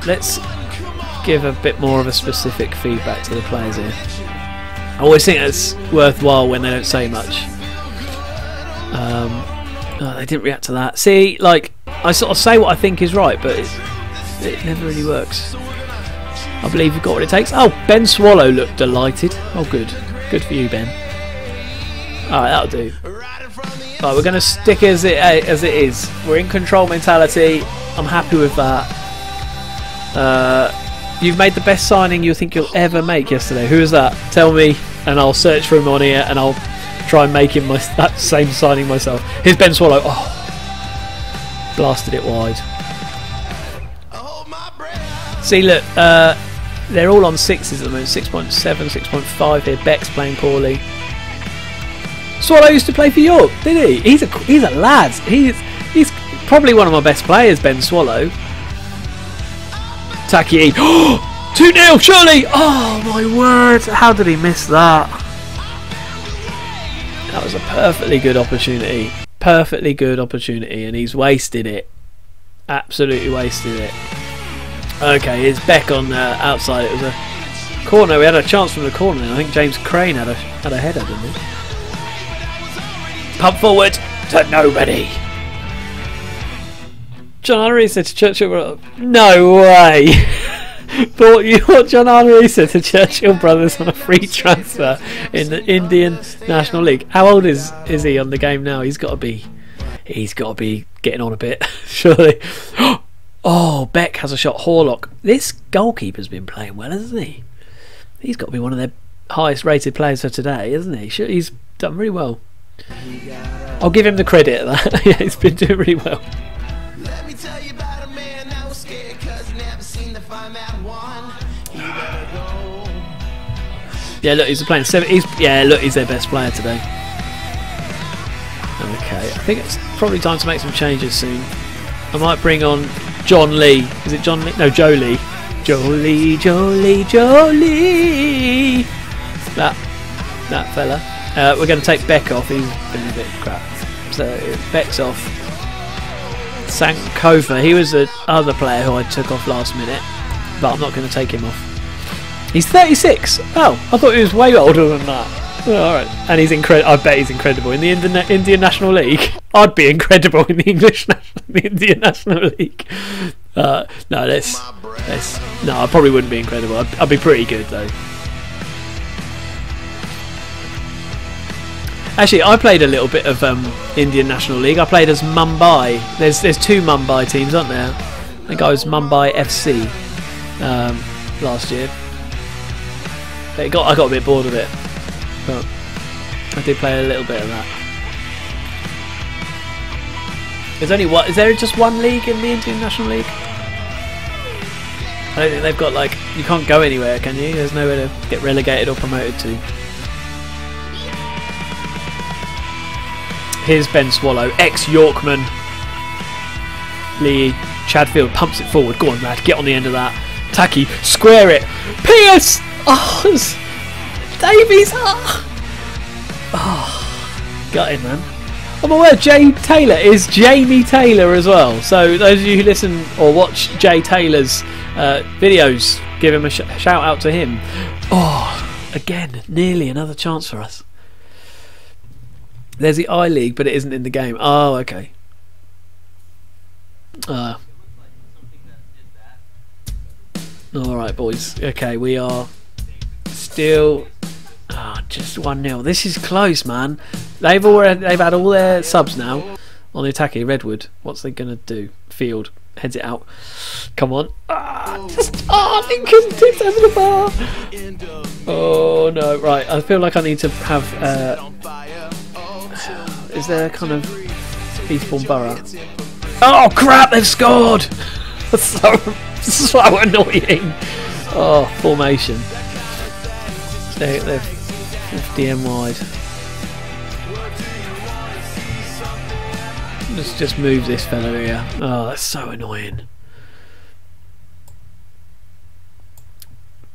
Let's give a bit more of a specific feedback to the players here. I always think it's worthwhile when they don't say much. They didn't react to that. See, like, I sort of say what I think is right, but it never really works. I believe you've got what it takes. Oh, Ben Swallow looked delighted. Oh, good. Good for you, Ben. Alright, that'll do. Alright, we're going to stick as it is. We're in control mentality. I'm happy with that. You've made the best signing you think you'll ever make yesterday. Who is that? Tell me, and I'll search for him on here, and I'll try and make him that same signing myself. Here's Ben Swallow. Oh, blasted it wide. See, look, they're all on 6s at the moment. 6.7, 6.5 here. Beck's playing poorly. Swallow used to play for York, did he? He's a lad. He's probably one of my best players, Ben Swallow. Taki. 2-0, surely! Oh my word! How did he miss that? That was a perfectly good opportunity. Perfectly good opportunity, and he's wasted it. Absolutely wasted it. Okay, here's Beck on outside. It was a corner. We had a chance from the corner. I think James Crane had a header, didn't he? Pump forward to nobody. John Henry said to Churchill, no way. Thought John Henry said to Churchill Brothers on a free transfer in the Indian National League. How old is he on the game now? He's got to be getting on a bit, surely. Oh, Beck has a shot. Horlock. This goalkeeper's been playing well, hasn't he? He's got to be one of their highest rated players for today, isn't he? He's done really well. I'll give him the credit of that. Yeah, he's been doing really well. Yeah, look, he's playing 7. He's their best player today. Okay, I think it's probably time to make some changes soon. I might bring on John Lee. Is it John Lee? No, Joe Lee. Joe Lee. That fella. We're going to take Beck off. He's been a bit crap. So Beck's off. Sankofa, he was the other player who I took off last minute, but I'm not going to take him off. He's 36. Oh, I thought he was way older than that. Oh, alright. And he's incredible. I bet he's incredible in the Indian National League. I'd be incredible in the Indian National League. No, let's. No, I probably wouldn't be incredible. I'd be pretty good though. Actually, I played a little bit of Indian National League. I played as Mumbai. There's two Mumbai teams, aren't there? I think I was Mumbai FC last year. I got a bit bored of it, but I did play a little bit of that. There's only one. Is there just one league in the Indian National League? I don't think they've got like. You can't go anywhere, can you? There's nowhere to get relegated or promoted to. Here's Ben Swallow, ex-Yorkman. Lee Chadfield pumps it forward. Go on, lad, get on the end of that. Tacky, square it. Pierce! Oh, Davies! Oh, gutted, man. I'm aware Jay Taylor is Jamie Taylor as well. So those of you who listen or watch Jay Taylor's videos, give him a shout out to him. Oh, again, nearly another chance for us. There's the I-League, but it isn't in the game. Oh, okay. Alright, boys. Okay, we are still just 1-0. This is close, man. They've had all their subs now on the attacking. Redwood, what's they gonna do? Field heads it out. Come on. Lincoln tips over the bar. Oh no, right. I feel like I need to have is there a kind of Eastbourne Borough? Oh crap, they've scored! so annoying. Oh, formation. They're 50m wide. Let's just move this fella here. Oh, that's so annoying.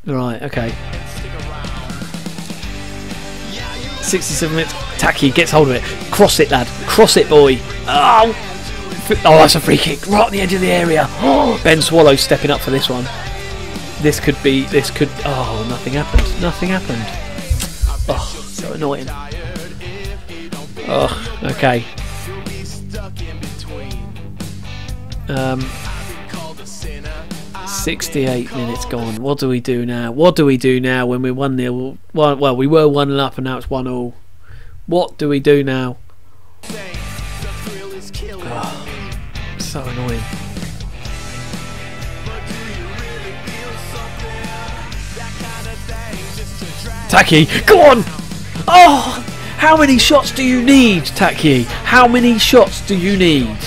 Right, okay. 67 minutes. Tacky gets hold of it. Cross it, lad. Cross it, boy. Oh, that's a free kick right on the edge of the area. Oh, Ben Swallow stepping up for this one. This could. Oh, nothing happened. Nothing happened. Oh, so annoying. Oh, okay. 68 minutes gone. What do we do now? What do we do now when we're 1-0? Well, we were 1-0 up and now it's 1-0. What do we do now? Oh, so annoying. Tacky, go on! Oh, how many shots do you need, Tacky? How many shots do you need?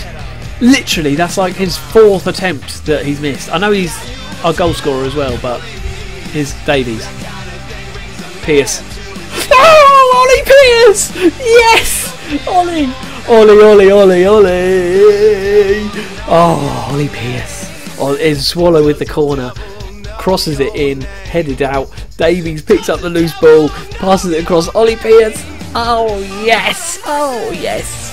Literally, that's like his 4th attempt that he's missed. I know he's our goal scorer as well, but here's Davies. Pierce. Oh, Ollie Pierce! Yes! Ollie! Ollie! Oh, Ollie Pierce. Oh, is Swallow with the corner. Crosses it in, headed out. Davies picks up the loose ball, passes it across. Ollie Pierce. Oh, yes! Oh, yes!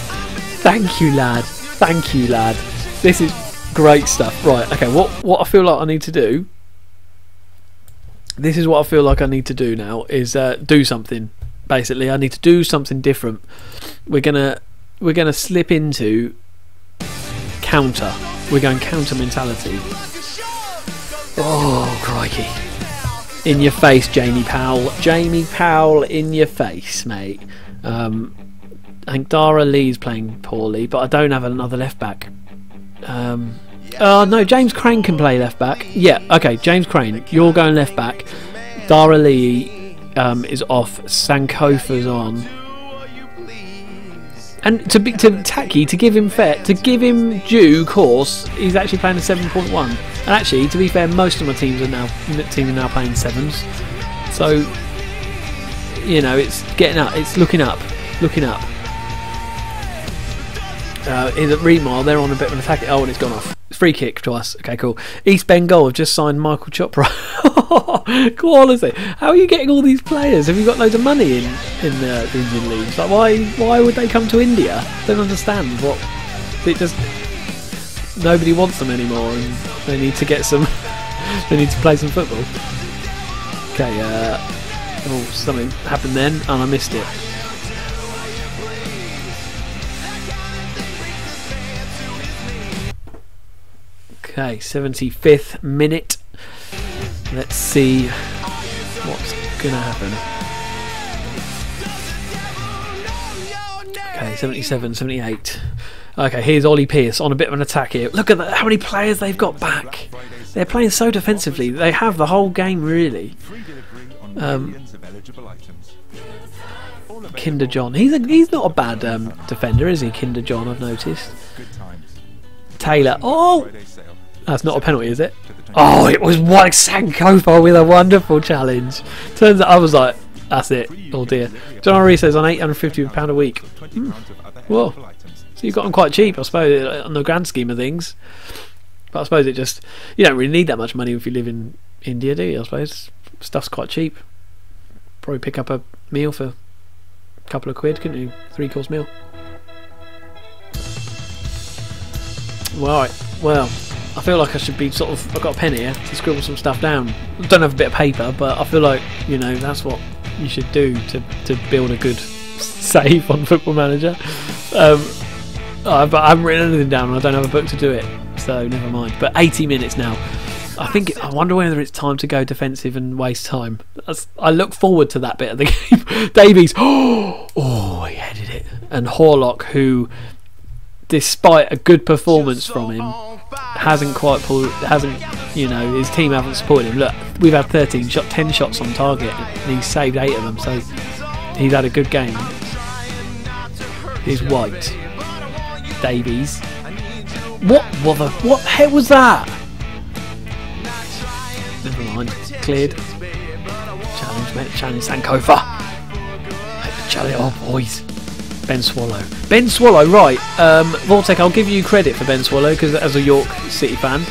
Thank you, lad. Thank you, lad. This is great stuff. Right, okay, what I feel like I need to do, this is what I feel like I need to do now, is do something. Basically, I need to do something different. We're gonna slip into counter. We're going counter mentality. Oh, crikey. In your face, Jamie Powell. Jamie Powell, in your face, mate. I think Dara Lee's playing poorly, but I don't have another left back. No, James Crane can play left back. Yeah, okay, James Crane, you're going left back. Dara Lee is off. Sankofa's on. And to Tacky, to give him due course, he's actually playing a 7.1. And actually, to be fair, most of my teams are now playing 7s. So, you know, it's getting up. It's looking up. In Remar, they're on a bit of an attack. Oh, and it's gone off. Free kick to us. Okay, cool. East Bengal have just signed Michael Chopra. Quality. How are you getting all these players? Have you got loads of money in the Indian leagues. Like, why would they come to India? I don't understand what it just. Nobody wants them anymore, and they need to get some. They need to play some football. Okay, oh, something happened then, and I missed it. Okay, 75th minute. Let's see what's gonna happen. Okay, 77, 78. Okay, here's Ollie Pearce on a bit of an attack here. Look at that, how many players they've got back. They're playing so defensively. They have the whole game, really. Kinder John. He's not a bad defender, is he, Kinder John, I've noticed. Taylor. Oh! That's not a penalty, is it? Oh, it was Mike Sankofa with a wonderful challenge. Turns out I was like, that's it. Oh dear. John Henry says on £850 a week. Whoa. So you got them quite cheap, I suppose, on the grand scheme of things. But I suppose it just... You don't really need that much money if you live in India, do you? I suppose stuff's quite cheap. Probably pick up a meal for a couple of quid, couldn't you? 3-course meal. Right, well, I feel like I should be sort of... I've got a pen here to scribble some stuff down. I don't have a bit of paper, but I feel like, you know, that's what you should do to build a good save on Football Manager. But I haven't written anything down and I don't have a book to do it, so never mind. But 80 minutes now. I wonder whether it's time to go defensive and waste time. I look forward to that bit of the game. Davies, oh, he headed it. And Horlock, who, despite a good performance from him, hasn't, you know, his team haven't supported him. Look, we've had 10 shots on target and he's saved 8 of them, so he's had a good game. He's White. Davies. What the hell was that? Never mind. Cleared. Challenge Sankofa. Challenge. Oh boys. Ben Swallow. Ben Swallow, right. Vortec, I'll give you credit for Ben Swallow because as a York City fan,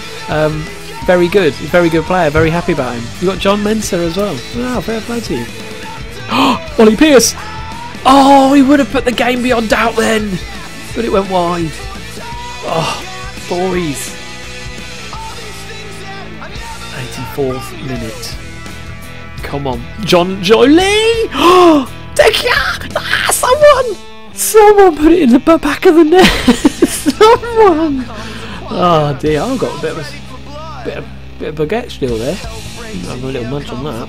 very good. He's a very good player. Very happy about him. You got John Mensah as well. Wow, fair play to you. Ollie Pearce. Oh, he would have put the game beyond doubt then. But it went wide. Oh, boys. 84th minute. Come on. John Jolie! Oh, Someone put it in the back of the net. Someone! Oh dear, I've got a bit of baguette still there. I've got a little munch on that.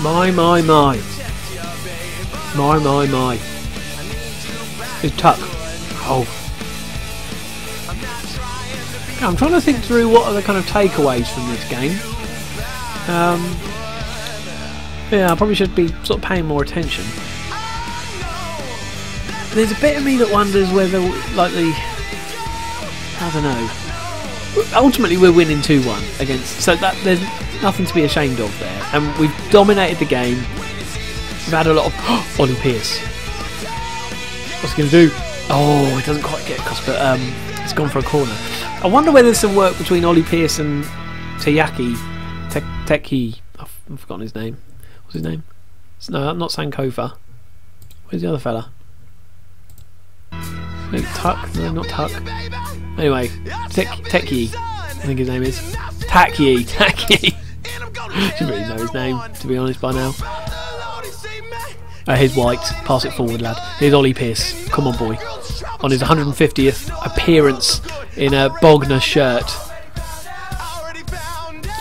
My. It's Tuck. Oh. I'm trying to think through what are the kind of takeaways from this game. Yeah, I probably should be sort of paying more attention. There's a bit of me that wonders whether, like I don't know. Ultimately, we're winning 2-1 against, so that there's nothing to be ashamed of there, and we've dominated the game. We've had a lot of Ollie Pearce. What's he going to do? Oh, it doesn't quite get across, but it's gone for a corner. I wonder whether there's some work between Ollie Pearce and Teki. I've forgotten his name. What's his name? No, not Sankofa. Where's the other fella? Wait, Tuck? No, not Tuck. Anyway, Teki. I think his name is Taki. Should really know his name, to be honest, by now. Here's White. Pass it forward, lad. Here's Ollie Pearce. Come on, boy. On his 150th appearance in a Bognor shirt.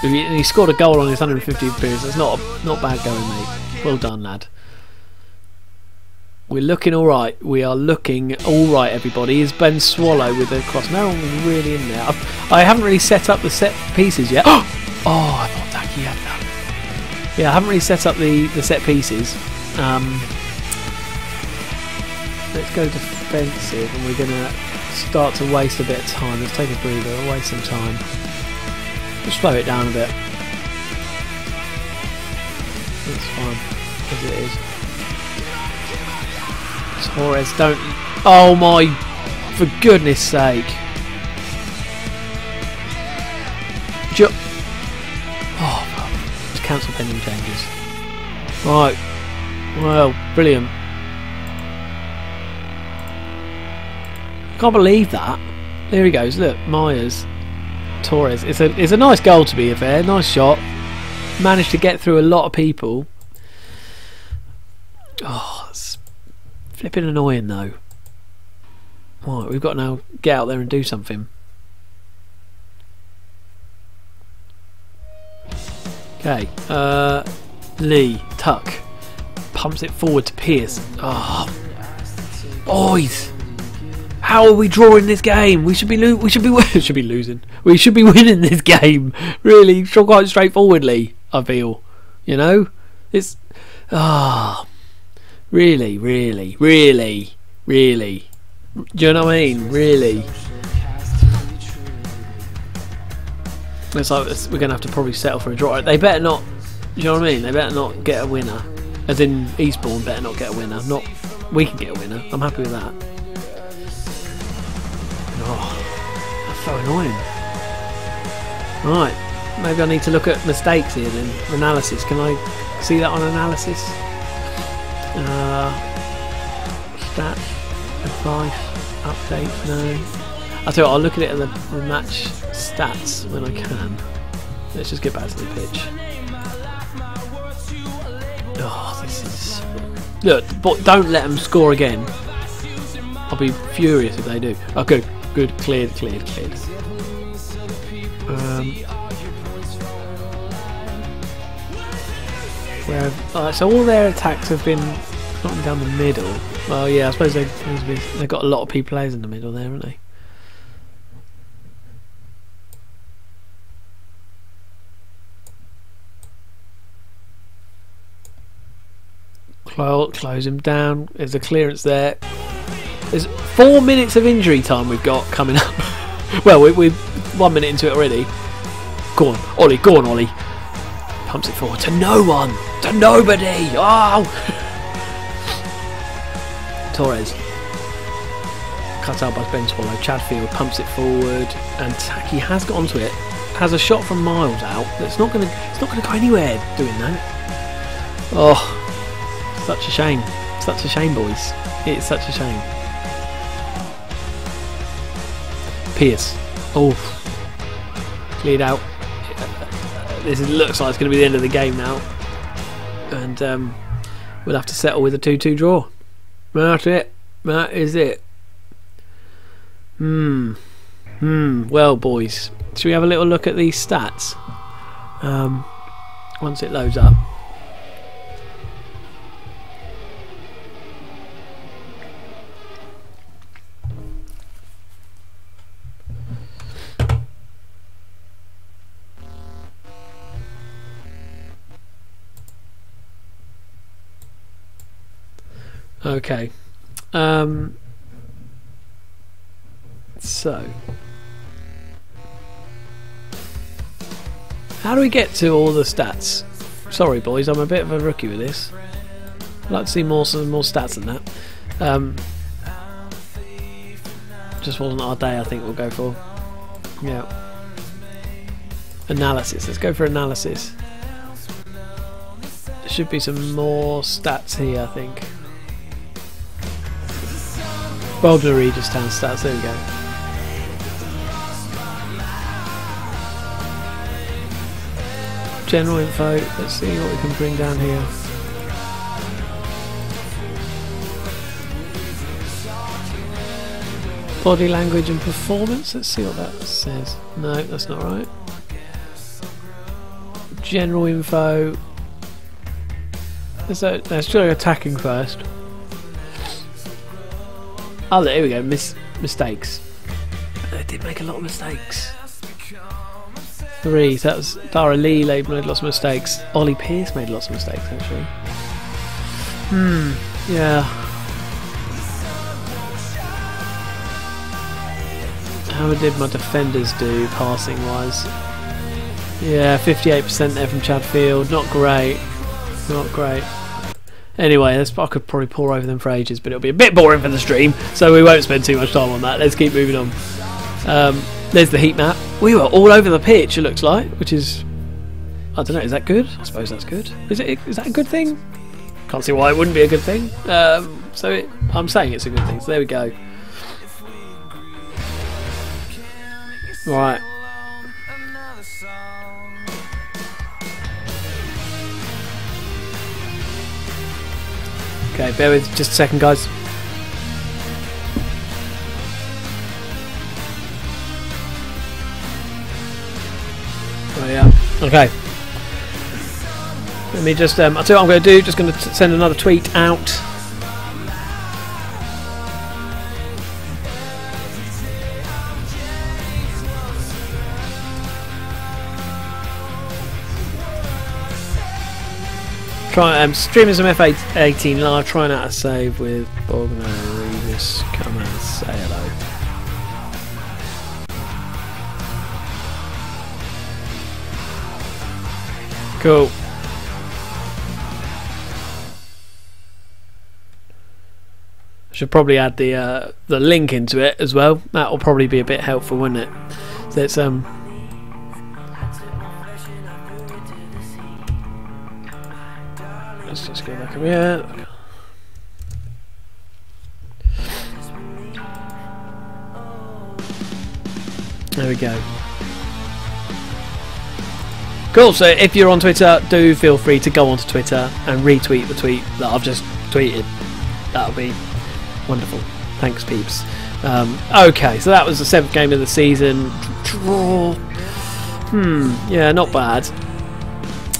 And he scored a goal on his 150th appearance. That's not bad going, mate. Well done, lad. We're looking alright. We are looking alright, everybody. Is Ben Swallow with a cross? No one was really in there. I haven't really set up the set pieces yet. Oh, I thought Taki had that. Yeah, I haven't really set up the set pieces. Let's go defensive, and we're going to start to waste a bit of time. Let's take a breather, we'll waste some time. Just slow it down a bit. That's fine, as it is. Torres, don't... Oh my... For goodness sake. cancel pending changes. Right. Well, brilliant. Can't believe that. There he goes. Look, Myers, Torres. It's a nice goal, to be fair. Nice shot. Managed to get through a lot of people. Oh, it's flipping annoying though. Right, we've got to now get out there and do something. Okay, Lee, Tuck, pumps it forward to Pierce. Oh, boys, how are we drawing this game? We should be losing. We should be winning this game. Really, quite straightforwardly. I feel, you know, it's really. Do you know what I mean? Really. It's like we're going to have to probably settle for a draw. They better not. Do you know what I mean? They better not get a winner. As in Eastbourne better not get a winner. Not we can get a winner. I'm happy with that. Oh, that's so annoying. Right. Maybe I need to look at mistakes here then. Analysis. Can I see that on analysis? Stats. Advice. Update. No. I'll tell you what, I'll look at it at the match stats when I can. Let's just get back to the pitch. Oh, this is... Look, but don't let them score again. I'll be furious if they do. Oh, good. Good. Cleared. So all their attacks have been knocking down the middle. Well, yeah, I suppose they've got a lot of people players in the middle there, haven't they? Close him down. There's a clearance there. There's 4 minutes of injury time we've got coming up. Well, we're 1 minute into it already. Go on, Ollie. Go on, Ollie. Pumps it forward to no one. To nobody. Oh! Torres. Cut out by Ben Swallow. Chadfield pumps it forward. And Taki has got onto it. Has a shot from miles out. It's not going to go anywhere doing that. Oh. Such a shame. Such a shame, boys. It's such a shame. Pierce. Oh. Cleared out. This looks like it's going to be the end of the game now. And we'll have to settle with a 2-2 draw. That's it. That is it. Well, boys. Should we have a little look at these stats? Once it loads up. Okay, so how do we get to all the stats? Sorry boys, I'm a bit of a rookie with this. I'd like to see more stats than that. Just wasn't our day, I think we'll go for. Yeah. Analysis, let's go for analysis. There should be some more stats here, I think. Bognor Regis Town stats, there we go. General info, let's see what we can bring down here. Body language and performance, let's see what that says. No, that's not right. General info. Let's try attacking first. Oh, here we go. Mistakes. They did make a lot of mistakes. 3. So that was Dara Lee made lots of mistakes. Ollie Pierce made lots of mistakes, actually. Yeah. How did my defenders do, passing wise? Yeah, 58% there from Chadfield. Not great. Not great. Anyway, I could probably pour over them for ages, but it'll be a bit boring for the stream, so we won't spend too much time on that. Let's keep moving on. There's the heat map. We were all over the pitch, it looks like, which is I don't know, is that good? I suppose that's good. Is that a good thing? Can't see why it wouldn't be a good thing. I'm saying it's a good thing, so there we go. Right. Okay, bear with just a second, guys. Oh yeah. Okay. Let me just. I'll tell you what I'm going to do. Just going to send another tweet out. Try streaming some F18 live. Trying out a save with Bognor. Regis, come and say hello. Cool. Should probably add the link into it as well. That will probably be a bit helpful, wouldn't it? So it's let's just go back over here. There we go. Cool, so if you're on Twitter, do feel free to go onto Twitter and retweet the tweet that I've just tweeted. That'll be wonderful. Thanks, peeps. Okay, so that was the 7th game of the season. Draw. Yeah, not bad.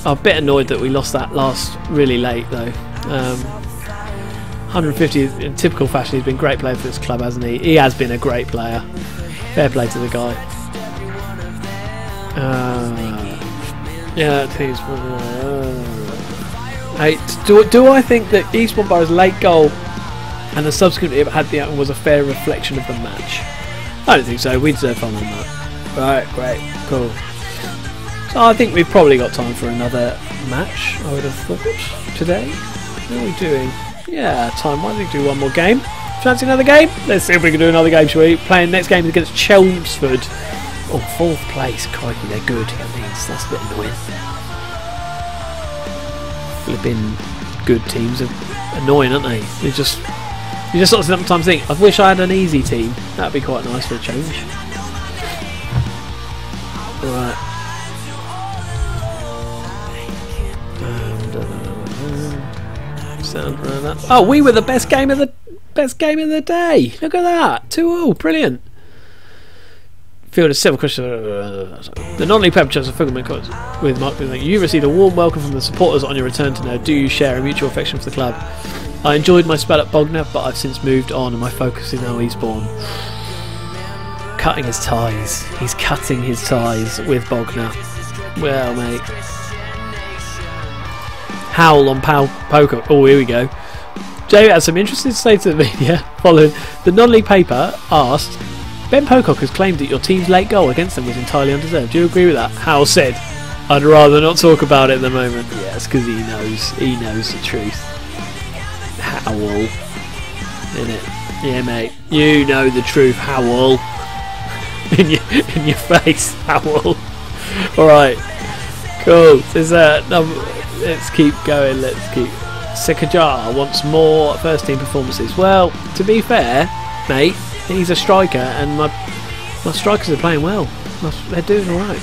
I'm a bit annoyed that we lost that last really late, though. 150, in typical fashion, he's been a great player for this club, hasn't he? He has been a great player. Fair play to the guy. Yeah, please. Hey, do I think that Eastbourne Borough's late goal and the subsequent was a fair reflection of the match? I don't think so. We deserve fun on that. Right, great, cool. So I think we've probably got time for another match, I would have thought, today. How are we doing? Yeah, time. Why don't we do one more game? Fancy another game? Let's see if we can do another game, shall we? Playing next game is against Chelmsford. Oh, 4th place. Crikey, they're good. That means that's a bit annoying. Flipping good teams are annoying, aren't they? You just sort of sometimes think, I wish I had an easy team. That'd be quite nice for a change. Right. Oh, we were the best game of the day. Look at that. 2-2. Brilliant. Fielded several questions. The non-league perpetrators of Fulham with Mark. You received a warm welcome from the supporters on your return to now. Do you share a mutual affection for the club? I enjoyed my spell at Bognor, but I've since moved on, and my focus is now Eastbourne. Cutting his ties. He's cutting his ties with Bognor. Well, mate. Howl on Poker. Oh, here we go. Jay has some interesting to say to the media. Following the non-league paper asked, Ben Pocock has claimed that your team's late goal against them was entirely undeserved. Do you agree with that? Howl said, I'd rather not talk about it at the moment. Yes, because he knows the truth. Howl. Innit? Yeah, mate. You know the truth, Howl. in your face, Howl. Alright. Cool. Let's keep going. Let's keep. Sekajar wants more first team performances. Well, to be fair, mate, he's a striker, and my strikers are playing well. They're doing all right.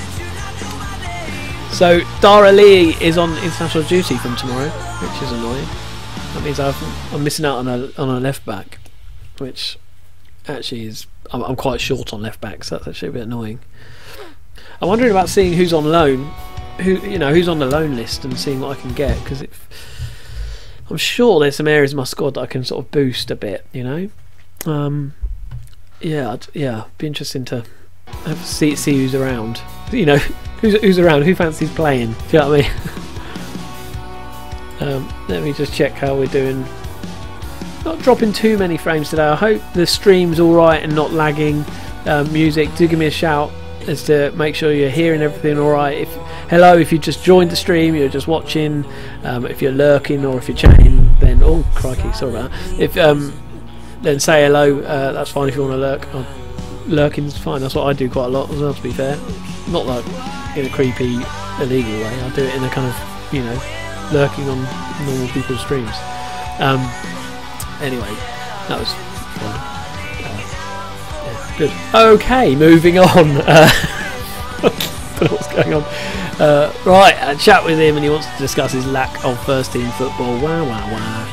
So Dara Lee is on international duty from tomorrow, which is annoying. That means I'm missing out on a left back, which actually is I'm quite short on left backs. So that's actually a bit annoying. I'm wondering about seeing who's on loan, who's on the loan list, and seeing what I can get, because I'm sure there's some areas in my squad that I can sort of boost a bit. Yeah, be interesting to see who's around. Who's around, who fancies playing. Do you know what I mean? Let me just check how we're doing. Not dropping too many frames today. I hope the stream's alright and not lagging. Music, do give me a shout as to make sure you're hearing everything alright. Hello, if you just joined the stream, you're just watching, if you're lurking or if you're chatting, then oh crikey, sorry about that. Then say hello. That's fine if you want to lurk. Lurking's fine. That's what I do quite a lot as well, to be fair. Not like in a creepy illegal way. I do it in a kind of, you know, lurking on normal people's streams. Anyway, that was fun. Yeah, good. Okay, moving on. I don't know what's going on. Right, I chat with him and he wants to discuss his lack of first team football. Wow, wow, wow.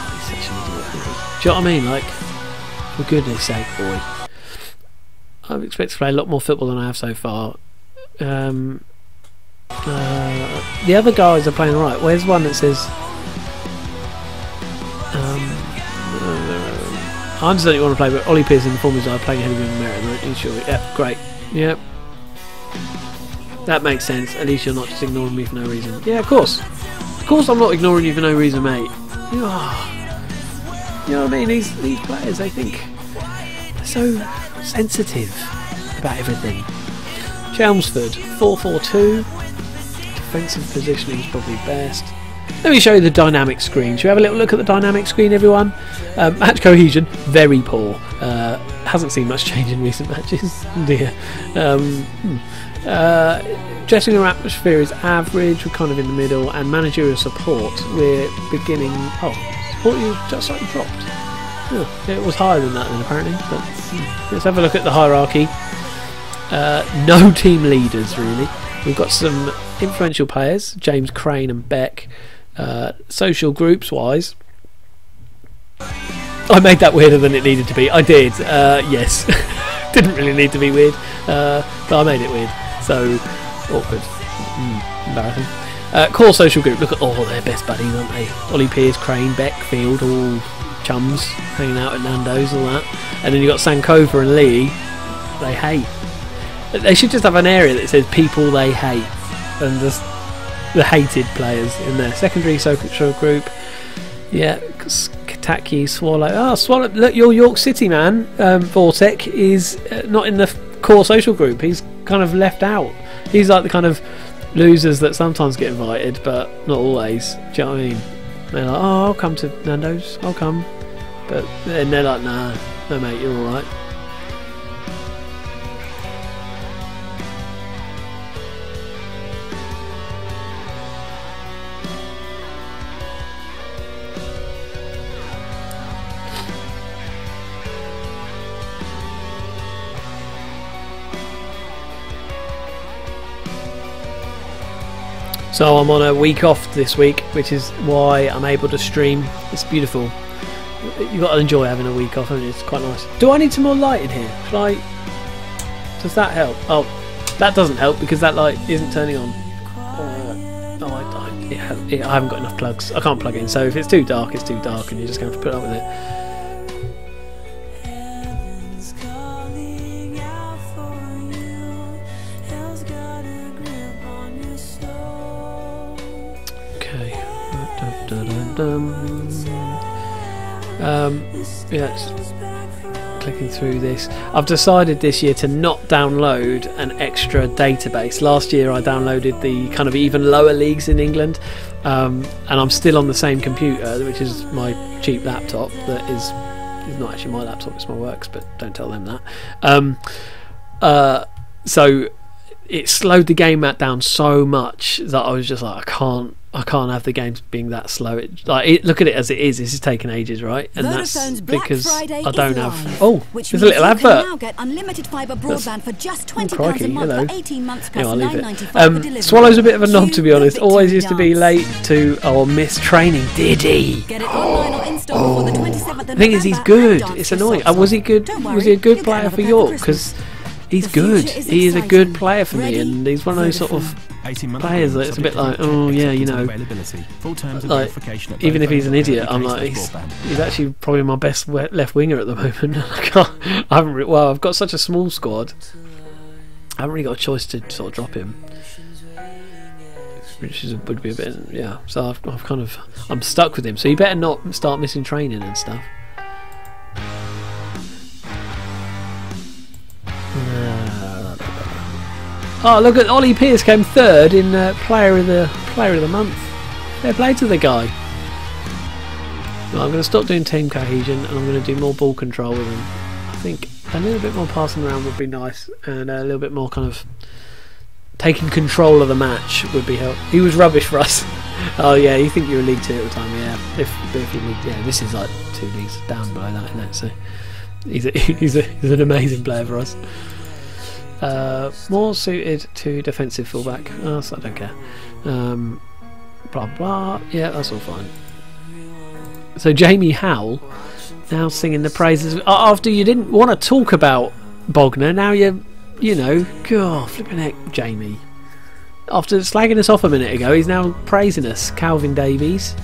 He's such an idiot. Do you know what I mean? Like, for goodness sake, boy. I expect to play a lot more football than I have so far. The other guys are playing right. Where's one that says I understand you want to play, but Ollie Pearson informed me that I'm playing ahead of you in merit. Are you sure? Yep, great. Yep. That makes sense. At least you're not just ignoring me for no reason. Yeah, of course. Of course I'm not ignoring you for no reason, mate. You know what I mean? These players, they think they're so sensitive about everything. Chelmsford, 4-4-2. Defensive positioning is probably best. Let me show you the dynamic screen. Should we have a little look at the dynamic screen, everyone? Match cohesion, very poor. Hasn't seen much change in recent matches. Dear. Dressing room atmosphere is average. We're kind of in the middle. And managerial support, we're beginning. Oh, support you just slightly dropped. Oh, it was higher than that then apparently. But let's have a look at the hierarchy. No team leaders really. We've got some influential players, James Crane and Beck. Social groups wise, I made that weirder than it needed to be. I did, yes. Didn't really need to be weird, but I made it weird. So awkward, embarrassing. Core social group. Look at all their best buddies, aren't they? Ollie Pearce, Crane, Beck, Field, all chums hanging out at Nando's, all that. And then you got Sankova and Lee. They hate. They should just have an area that says people they hate, and just the hated players in there. Secondary social group. Yeah, Kataki, Swallow. Oh, Swallow. Look, your York City man, Vortek, is not in the core social group. He's kind of left out. He's like the kind of losers that sometimes get invited, but not always. Do you know what I mean? They're like, oh, I'll come to Nando's. I'll come. But then they're like, nah, no mate, you're alright. So I'm on a week off this week, which is why I'm able to stream. It's beautiful. You've got to enjoy having a week off, haven't you? It's quite nice. Do I need some more light in here? Should I... Does that help? Oh, that doesn't help because that light isn't turning on. I haven't got enough plugs. I can't plug in. So if it's too dark, it's too dark, and you're just going to have to put up with it. Yeah, clicking through this. I've decided this year to not download an extra database. Last year I downloaded the kind of even lower leagues in England, and I'm still on the same computer, which is my cheap laptop that is not actually my laptop, it's my work's, but don't tell them that. So it slowed the game down so much that I was just like, I can't have the games being that slow. Look at it as it is. This is taking ages, right? And that's because I don't have. Oh, there's a little advert. Now get unlimited fibre broadband for just £20 a month for 18 months plus £9.95. Swallow's a bit of a knob, to be honest. Always used to be late to or miss training. Did he? Get it online or install before the 27th of the thing is, he's good. It's annoying. Was he good? Was he a good player for York? Because he's good. He is a good player for me, and he's one of those sort of players that it's a bit like, oh yeah, you know, like, even if he's an idiot, I'm like, he's actually probably my best left winger at the moment. I've got such a small squad, I haven't really got a choice to sort of drop him, which would be a bit, yeah. So I'm stuck with him. So you better not start missing training and stuff. Oh, look at Ollie Pearce came third in player of the month. Fair play to the guy. Well, I'm going to stop doing team cohesion and I'm going to do more ball control with him. I think a little bit more passing around would be nice, and a little bit more kind of taking control of the match would be helpful. He was rubbish for us. Oh yeah, you think you were League 2 at the time? Yeah. If you this is like 2 leagues down below that, isn't it? So he's an amazing player for us. More suited to defensive fullback. Oh, so I don't care. Blah blah. Yeah, that's all fine. So Jamie Howell now singing the praises after you didn't want to talk about Bognor. Now you know, God, flipping heck, Jamie. After slagging us off a minute ago, he's now praising us. Calvin Davies,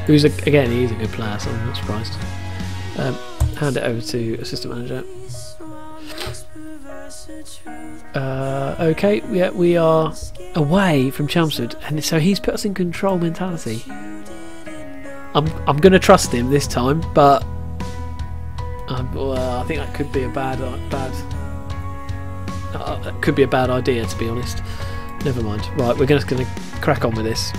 who's again, he's a good player, so I'm not surprised. Hand it over to assistant manager. Okay, yeah, we are away from Chelmsford, and so he's put us in control mentality. I'm going to trust him this time, but I think that could be a bad idea, to be honest. Never mind. Right, we're just going to crack on with this.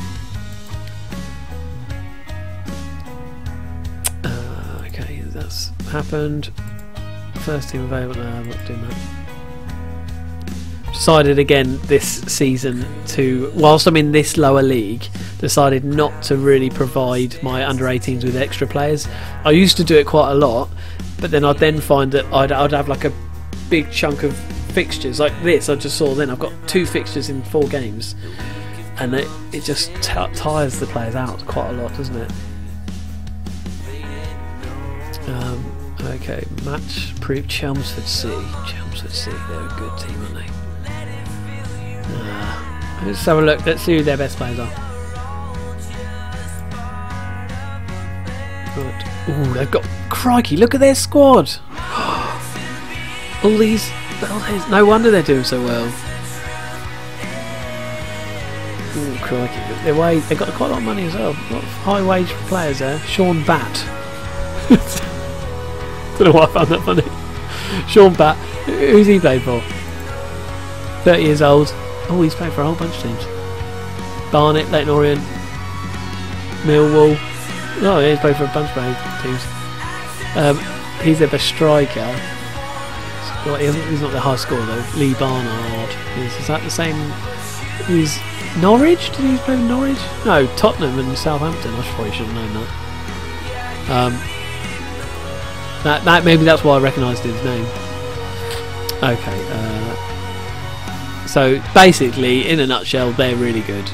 Okay, that's happened. First team available. No, I'm not doing that. Decided again this season to, whilst I'm in this lower league, decided not to really provide my under 18s with extra players. I used to do it quite a lot, but then I'd then find that I'd have like a big chunk of fixtures like this. I just saw then I've got 2 fixtures in 4 games, and it just tires the players out quite a lot, doesn't it? Okay, match proof. Chelmsford City. Chelmsford City, they're a good team, aren't they? Let's have a look. Let's see who their best players are. Right. Ooh, they've got, crikey, look at their squad. All these, no wonder they're doing so well. Ooh, crikey, they've got quite a lot of money as well. A lot of high wage players there. Sean Batt. Don't know why I found that funny. Sean Batt. Who's he played for? 30 years old. Oh, he's played for a whole bunch of teams. Barnet, Leighton Orient, Millwall. Oh, yeah, he's played for a bunch of teams. He's their best striker. He's not their high scorer though. Lee Barnard. Is that the same? He's Norwich? Did he play with Norwich? No, Tottenham and Southampton. I probably should have known that. That maybe that's why I recognised his name. Okay. So basically, in a nutshell, they're really good,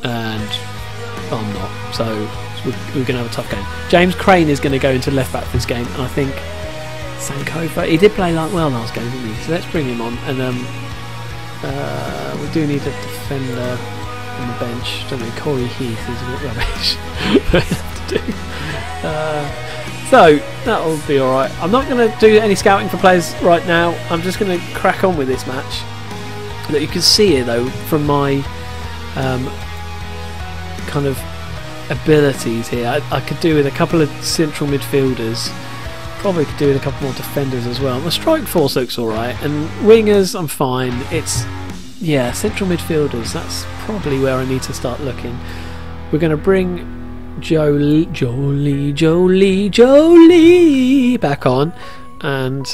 and I'm not. So we're going to have a tough game. James Crane is going to go into left back for this game, and I think Sankofa, he did play like well last game, didn't he? So let's bring him on, and we do need a defender on the bench, don't we? Corey Heath is a bit rubbish. So that'll be alright. I'm not going to do any scouting for players right now. I'm just going to crack on with this match. Look, you can see here though from my kind of abilities here, I could do with a couple of central midfielders, probably could do with a couple more defenders as well. My strike force looks alright, and wingers I'm fine. It's, yeah, central midfielders, that's probably where I need to start looking. We're going to bring Jolie back on, and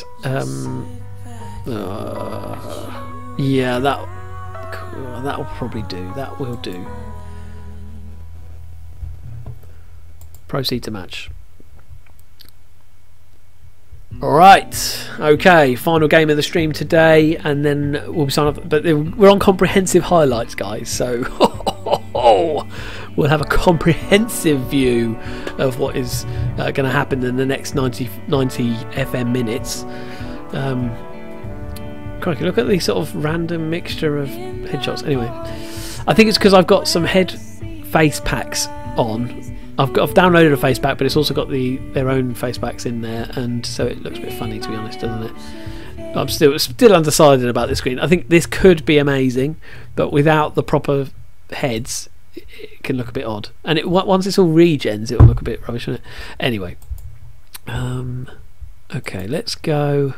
yeah, that'll probably do. That will do. Proceed to match. Alright, okay, final game of the stream today, and then we'll be signing off. But we're on comprehensive highlights, guys, so we'll have a comprehensive view of what is going to happen in the next 90 FM minutes. Crikey, look at the sort of random mixture of headshots. Anyway, I think it's because I've got some head face packs on. I've downloaded a face pack, but it's also got their own face packs in there, and so it looks a bit funny, to be honest, doesn't it? I'm still undecided about this screen. I think this could be amazing, but without the proper heads, it can look a bit odd. And once it's all regens, it will look a bit rubbish, won't it? Anyway, okay, let's go.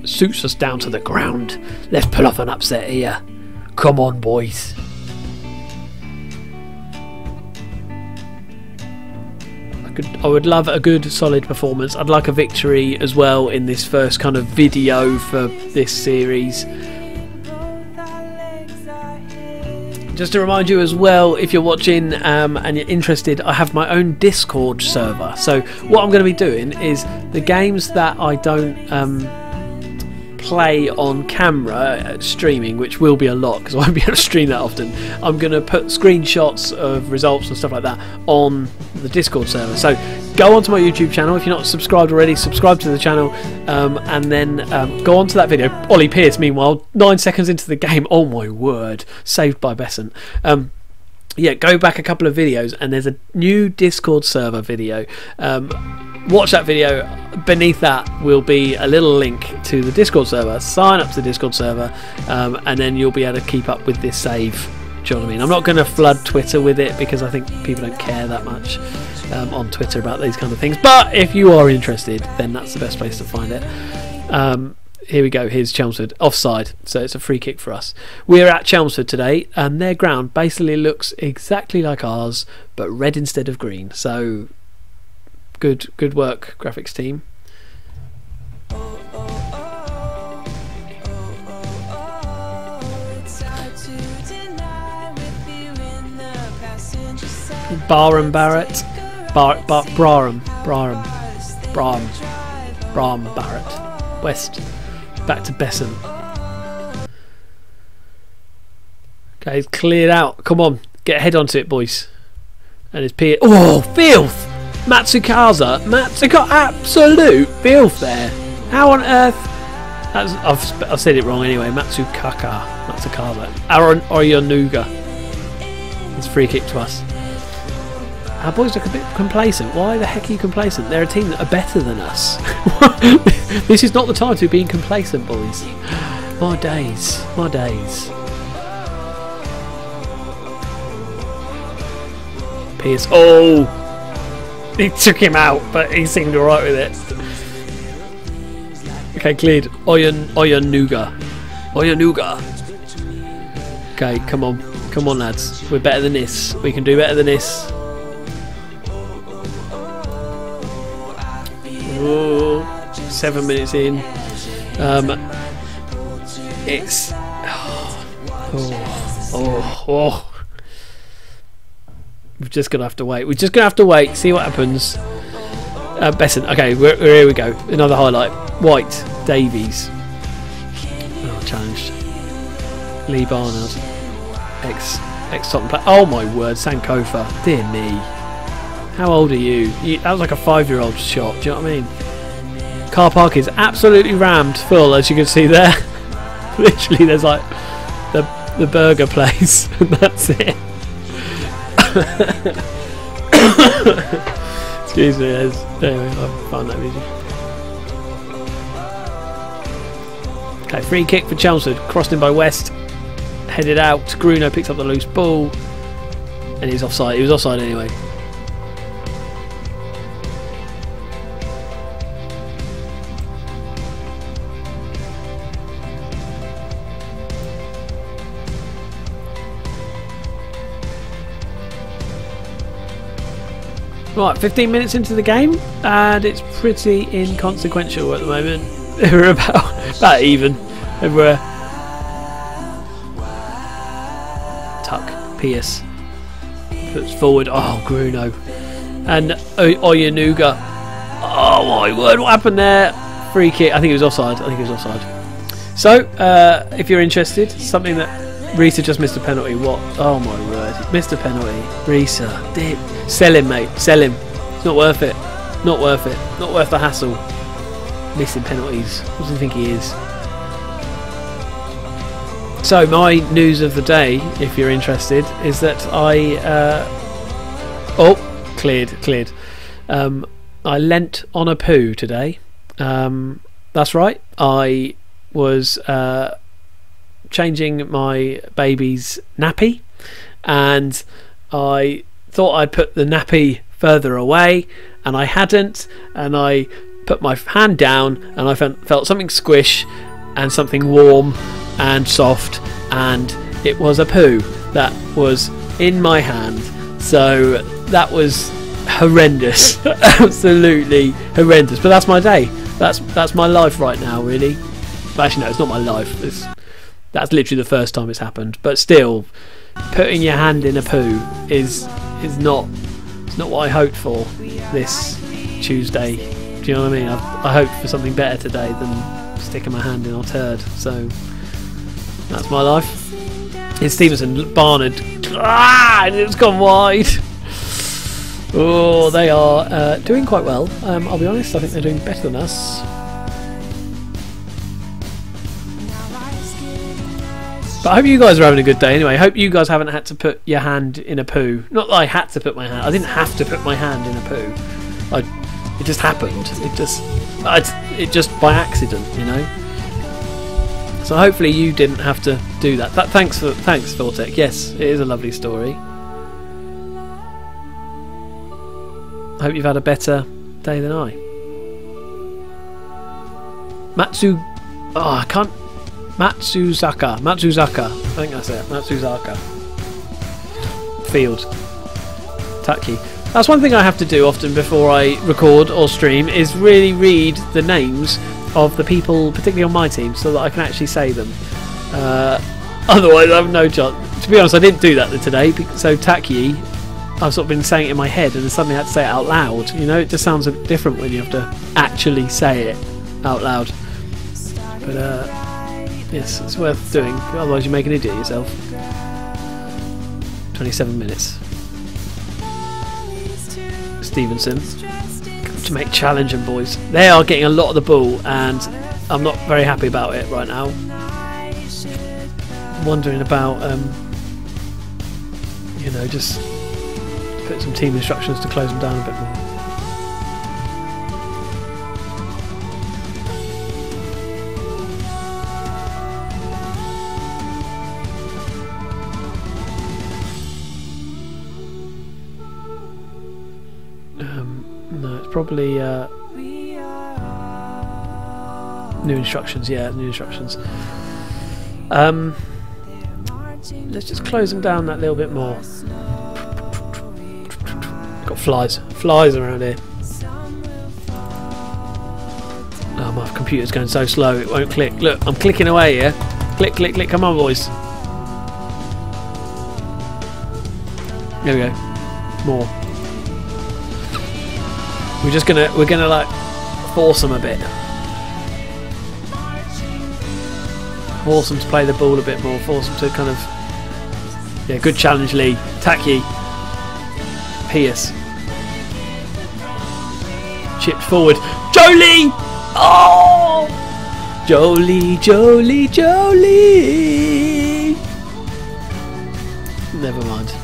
Suits us down to the ground. Let's pull off an upset here. Come on, boys. I would love a good solid performance. I'd like a victory as well in this first kind of video for this series. Just to remind you as well, if you're watching and you're interested, I have my own Discord server. So what I'm going to be doing is the games that I don't play on camera streaming, which will be a lot because I won't be able to stream that often. I'm going to put screenshots of results and stuff like that on the Discord server. So go onto my YouTube channel. If you're not subscribed already, subscribe to the channel, and then go onto that video. Ollie Pearce, meanwhile, 9 seconds into the game, oh my word, saved by Besant. Yeah, go back a couple of videos and there's a new Discord server video. Watch that video. Beneath that will be a little link to the Discord server. Sign up to the Discord server, and then you'll be able to keep up with this save. Do you know what I mean? I'm not going to flood Twitter with it because I think people don't care that much on Twitter about these kind of things. But if you are interested, then that's the best place to find it. Here we go. Here's Chelmsford offside, so it's a free kick for us. We're at Chelmsford today, and their ground basically looks exactly like ours, but red instead of green. So good work, graphics team. Barham Barrett, Braham Barrett, West, back to Besant. Okay, he's cleared out. Come on, get a head onto it, boys. And his peer. Oh, filth! Matsukaza, absolute filth there. How on earth? I've said it wrong anyway. Matsukaza. Aaron Oyonuga. It's free kick to us. Our boys look a bit complacent. Why the heck are you complacent? They're a team that are better than us. This is not the time to be being complacent, boys. My days. My days. Pierce. Oh! He took him out, but he seemed alright with it. Okay, cleared. Oyonuga. Okay, come on. Come on, lads. We're better than this. We can do better than this. Ooh, 7 minutes in. It's... Oh. We're just going to have to wait. We're just going to have to wait, see what happens. Besant. Okay, here we go. Another highlight. White. Davies. Oh, challenged. Lee Barnard. Ex-Tottenham player. Oh my word, Sankofa. Dear me. How old are you? That was like a 5-year-old shot. Do you know what I mean? Car park is absolutely rammed full, as you can see there. Literally, there's like the burger place, and that's it. Excuse me. Anyway, I found that music. Okay, free kick for Chelmsford. Crossed in by West. Headed out. Bruno picks up the loose ball, and he's offside. He was offside anyway. Right, 15 minutes into the game, and it's pretty inconsequential at the moment. We're about even. We're tuck. Pierce puts forward. Oh, Bruno and Oyonuga. Oh my word! What happened there? Free kick. I think it was offside. So, if you're interested, something that Risa just missed a penalty. What? Oh my word! Missed a penalty. Risa did. Sell him, mate. Sell him. It's not worth it. Not worth it. Not worth the hassle. Missing penalties. What do you think he is? So my news of the day, if you're interested, is that I cleared. I lent on a poo today. That's right. I was changing my baby's nappy, and I thought I'd put the nappy further away, and I hadn't, and I put my hand down and I felt something squish and something warm and soft, and it was a poo that was in my hand. So that was horrendous. Absolutely horrendous. But that's my day. That's my life right now, really. But actually no, it's not my life. That's literally the first time it's happened, but still putting your hand in a poo is not what I hoped for this Tuesday. Do you know what I mean? I hoped for something better today than sticking my hand in a turd. So that's my life. It's Stevenson, Barnard. And it's gone wide. Oh, they are doing quite well. I'll be honest, I think they're doing better than us. But I hope you guys are having a good day anyway. I hope you guys haven't had to put your hand in a poo. Not that I had to put my hand. I didn't have to put my hand in a poo. It just happened. It just by accident, you know. So hopefully you didn't have to do that. Thanks, Vortec. Yes, it is a lovely story. I hope you've had a better day than I. Matsuzaka. I think that's it. Matsuzaka. Field. Taki. That's one thing I have to do often before I record or stream, is really read the names of the people, particularly on my team, so that I can actually say them. Otherwise I have no chance. To be honest, I didn't do that today, so Taki, I've sort of been saying it in my head and then suddenly had to say it out loud. You know, it just sounds a bit different when you have to actually say it out loud. But yes, it's worth doing, otherwise you make an idiot of yourself. 27 minutes. Stevenson to make challenging, boys. They are getting a lot of the ball and I'm not very happy about it right now. I'm wondering about you know, just put some team instructions to close them down a bit more. No, it's probably new instructions. Yeah, new instructions. Let's just close them down that little bit more. Got flies around here. Oh, my computer's going so slow it won't click. Look, I'm clicking away here. Click, click, click. Come on, boys. There we go. More. We're gonna like force them a bit. Force them to play the ball a bit more. Force them to kind of, yeah, good challenge, Lee. Taki. Pierce. Chipped forward. Jolie! Oh! Jolie. Never mind.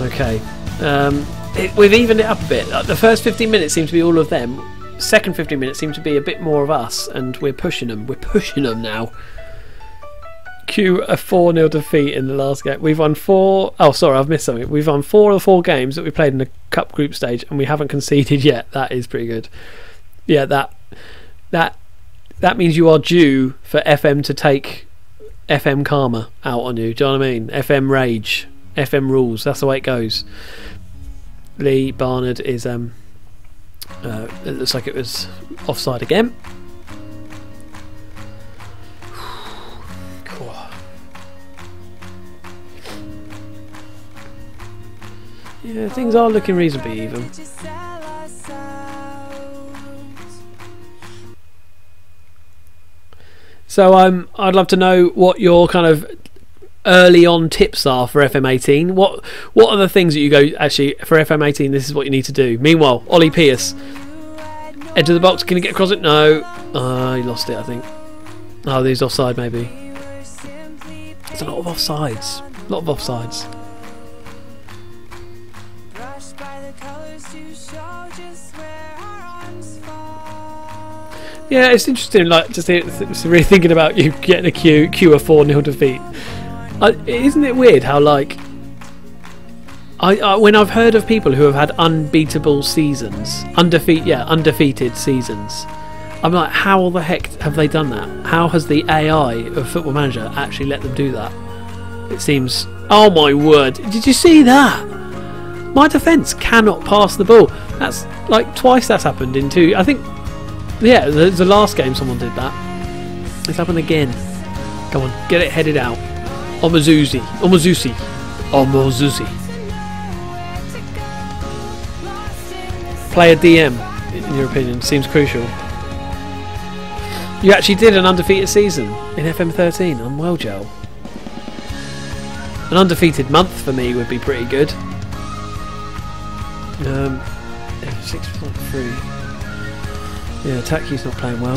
Okay. We've evened it up a bit. The first 15 minutes seem to be all of them. Second 15 minutes seem to be a bit more of us, and we're pushing them. We're pushing them now. Cue a 4-0 defeat in the last game. We've won 4. Oh, sorry, I've missed something. We've won 4 of the 4 games that we played in the Cup group stage, and we haven't conceded yet. That is pretty good. Yeah, that means you are due for FM to take FM Karma out on you. Do you know what I mean? FM Rage, FM Rules. That's the way it goes. Lee Barnard is it looks like it was offside again. Cool. Yeah, things are looking reasonably even. So I'd love to know what your kind of early on tips are for FM18. What are the things that you go, actually, for FM18 this is what you need to do? Meanwhile, Ollie Pierce, edge of the box, can he get across it? No. He lost it, I think. Oh, he's offside maybe. There's a lot of offsides. Yeah, it's interesting, like, just really thinking about you getting a cue a 4-0 defeat. Isn't it weird how, like, I when I've heard of people who have had unbeatable seasons, undefeated seasons, I'm like, how the heck have they done that? How has the AI of Football Manager actually let them do that? It seems, oh my word, did you see that? My defence cannot pass the ball. That's like twice that's happened in 2. I think Yeah, the last game someone did that. It's happened again. Come on, get it headed out. Omazuzi. Play a DM, in your opinion, seems crucial. You actually did an undefeated season in FM13. I'm well, Joe. An undefeated month for me would be pretty good. 6.3. Yeah, Taki's not playing well.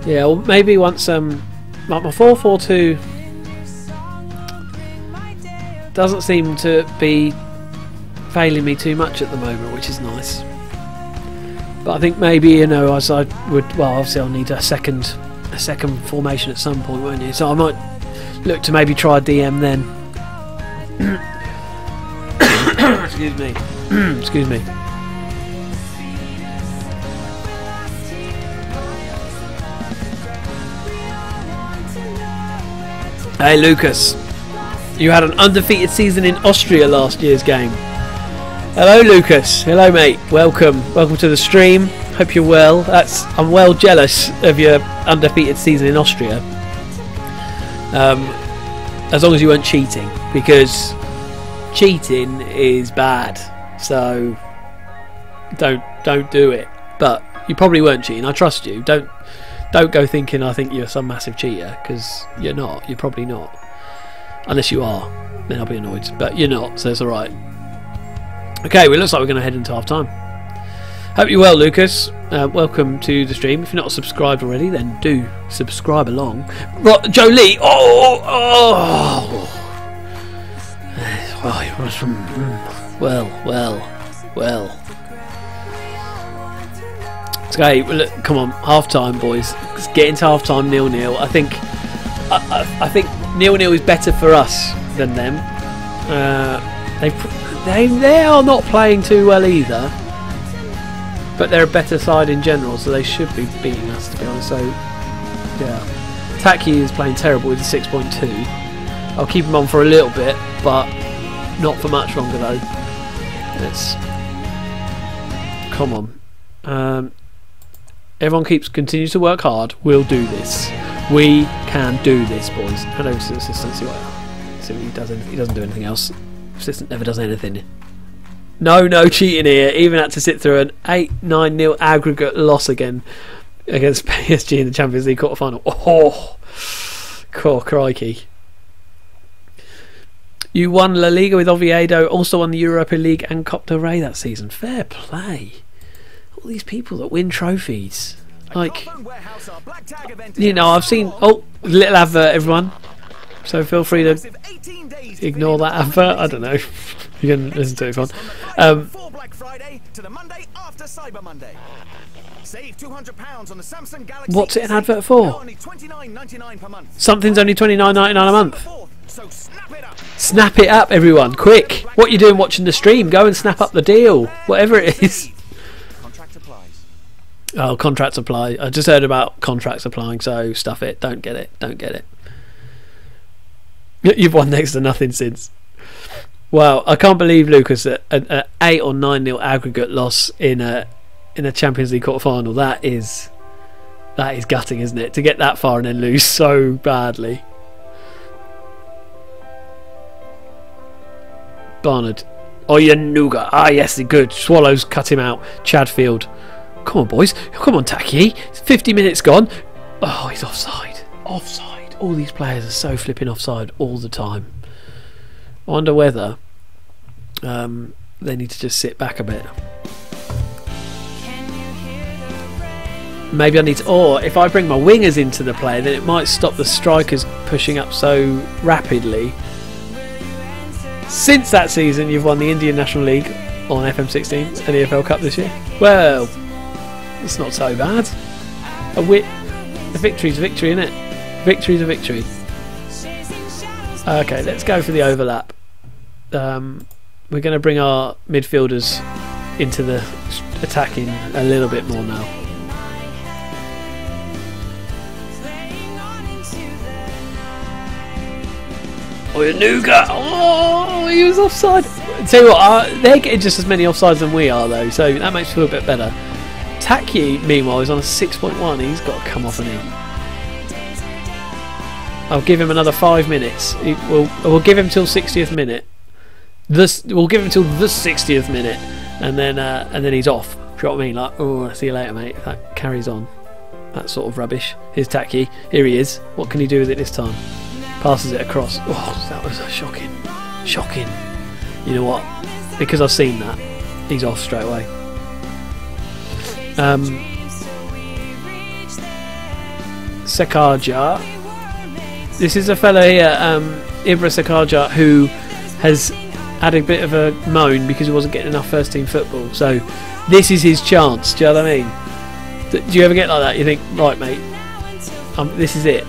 Yeah, well, maybe once like my 4-4-2 doesn't seem to be failing me too much at the moment, which is nice. But I think maybe, you know, as I would, well, obviously I'll need a second formation at some point, won't you? So I might look to maybe try a DM then. Excuse me. Excuse me. Hey Lucas, you had an undefeated season in Austria last year's game. Hello Lucas, hello mate, welcome to the stream. Hope you're well. I'm well jealous of your undefeated season in Austria. As long as you weren't cheating, because cheating is bad. So don't do it. But you probably weren't cheating. I trust you. Don't go thinking I think you're some massive cheater, because you're not. You're probably not. Unless you are, then I'll be annoyed. But you're not, so it's alright. Okay, well, it looks like we're going to head into half time. Hope you're well, Lucas. Welcome to the stream. If you're not subscribed already, then do subscribe along. Right, Joe Lee. Well. Okay, well, look, come on, half time, boys. Let's get into half time, 0-0. I think 0-0 is better for us than them. They are not playing too well either, but they're a better side in general, so they should be beating us, to be honest. So yeah, Taki is playing terrible with the 6.2. I'll keep him on for a little bit, but not for much longer though. Let's come on. Everyone continues to work hard. We'll do this. We can do this, boys. Hand over to the assistant. See what he does. He doesn't do anything else. Assistant never does anything. No cheating here. Even had to sit through an 8-9-0 aggregate loss again against PSG in the Champions League quarter-final. Oh, crikey. You won La Liga with Oviedo, also won the Europa League and Copa del Rey that season. Fair play. All these people that win trophies. Like, you know, I've seen... Oh, little advert, everyone. So feel free to ignore that advert. I don't know. You can listen to it if you want. What's it an advert for? Something's only $29.99 a month. Snap it up, everyone, quick. What you doing watching the stream? Go and snap up the deal, whatever it is. Oh, contracts apply. I just heard about contracts applying, so stuff it. Don't get it. You've won next to nothing since. Wow, I can't believe, Lucas, an 8 or 9-0 aggregate loss in a Champions League quarter final. That is gutting, isn't it? To get that far and then lose so badly. Barnard. Oyanuga. Ah, yes, good. Swallows cut him out. Chadfield. Come on, boys. Come on, Taki. 50 minutes gone. Oh, he's offside. Offside. All these players are so flipping offside all the time. I wonder whether they need to just sit back a bit. Maybe I need to... Or if I bring my wingers into the play, then it might stop the strikers pushing up so rapidly. Since that season, you've won the Indian National League on FM16 and the EFL Cup this year. Well... It's not so bad. A victory's a victory, isn't it? Victory's a victory. Okay, let's go for the overlap. We're going to bring our midfielders into the attacking a little bit more now. Oh, Nuga! Oh, he was offside. Tell you what, they're getting just as many offsides than we are, though, so that makes me feel a bit better. Taki, meanwhile, is on a 6.1. He's got to come off, hasn't he? I'll give him another 5 minutes. We'll give him till 60th minute. We'll give him till the 60th minute, and then he's off. Do you know what I mean? Like, oh, see you later, mate. If that carries on, that sort of rubbish. Here's Taki. Here he is. What can he do with it this time? Passes it across. Oh, that was shocking. Shocking. You know what? Because I've seen that, he's off straight away. Sakarja. This is a fella here, Ibra Sakarja, who has had a bit of a moan because he wasn't getting enough first team football. So this is his chance. Do you know what I mean? Do you ever get like that? You think, right, mate, this is it.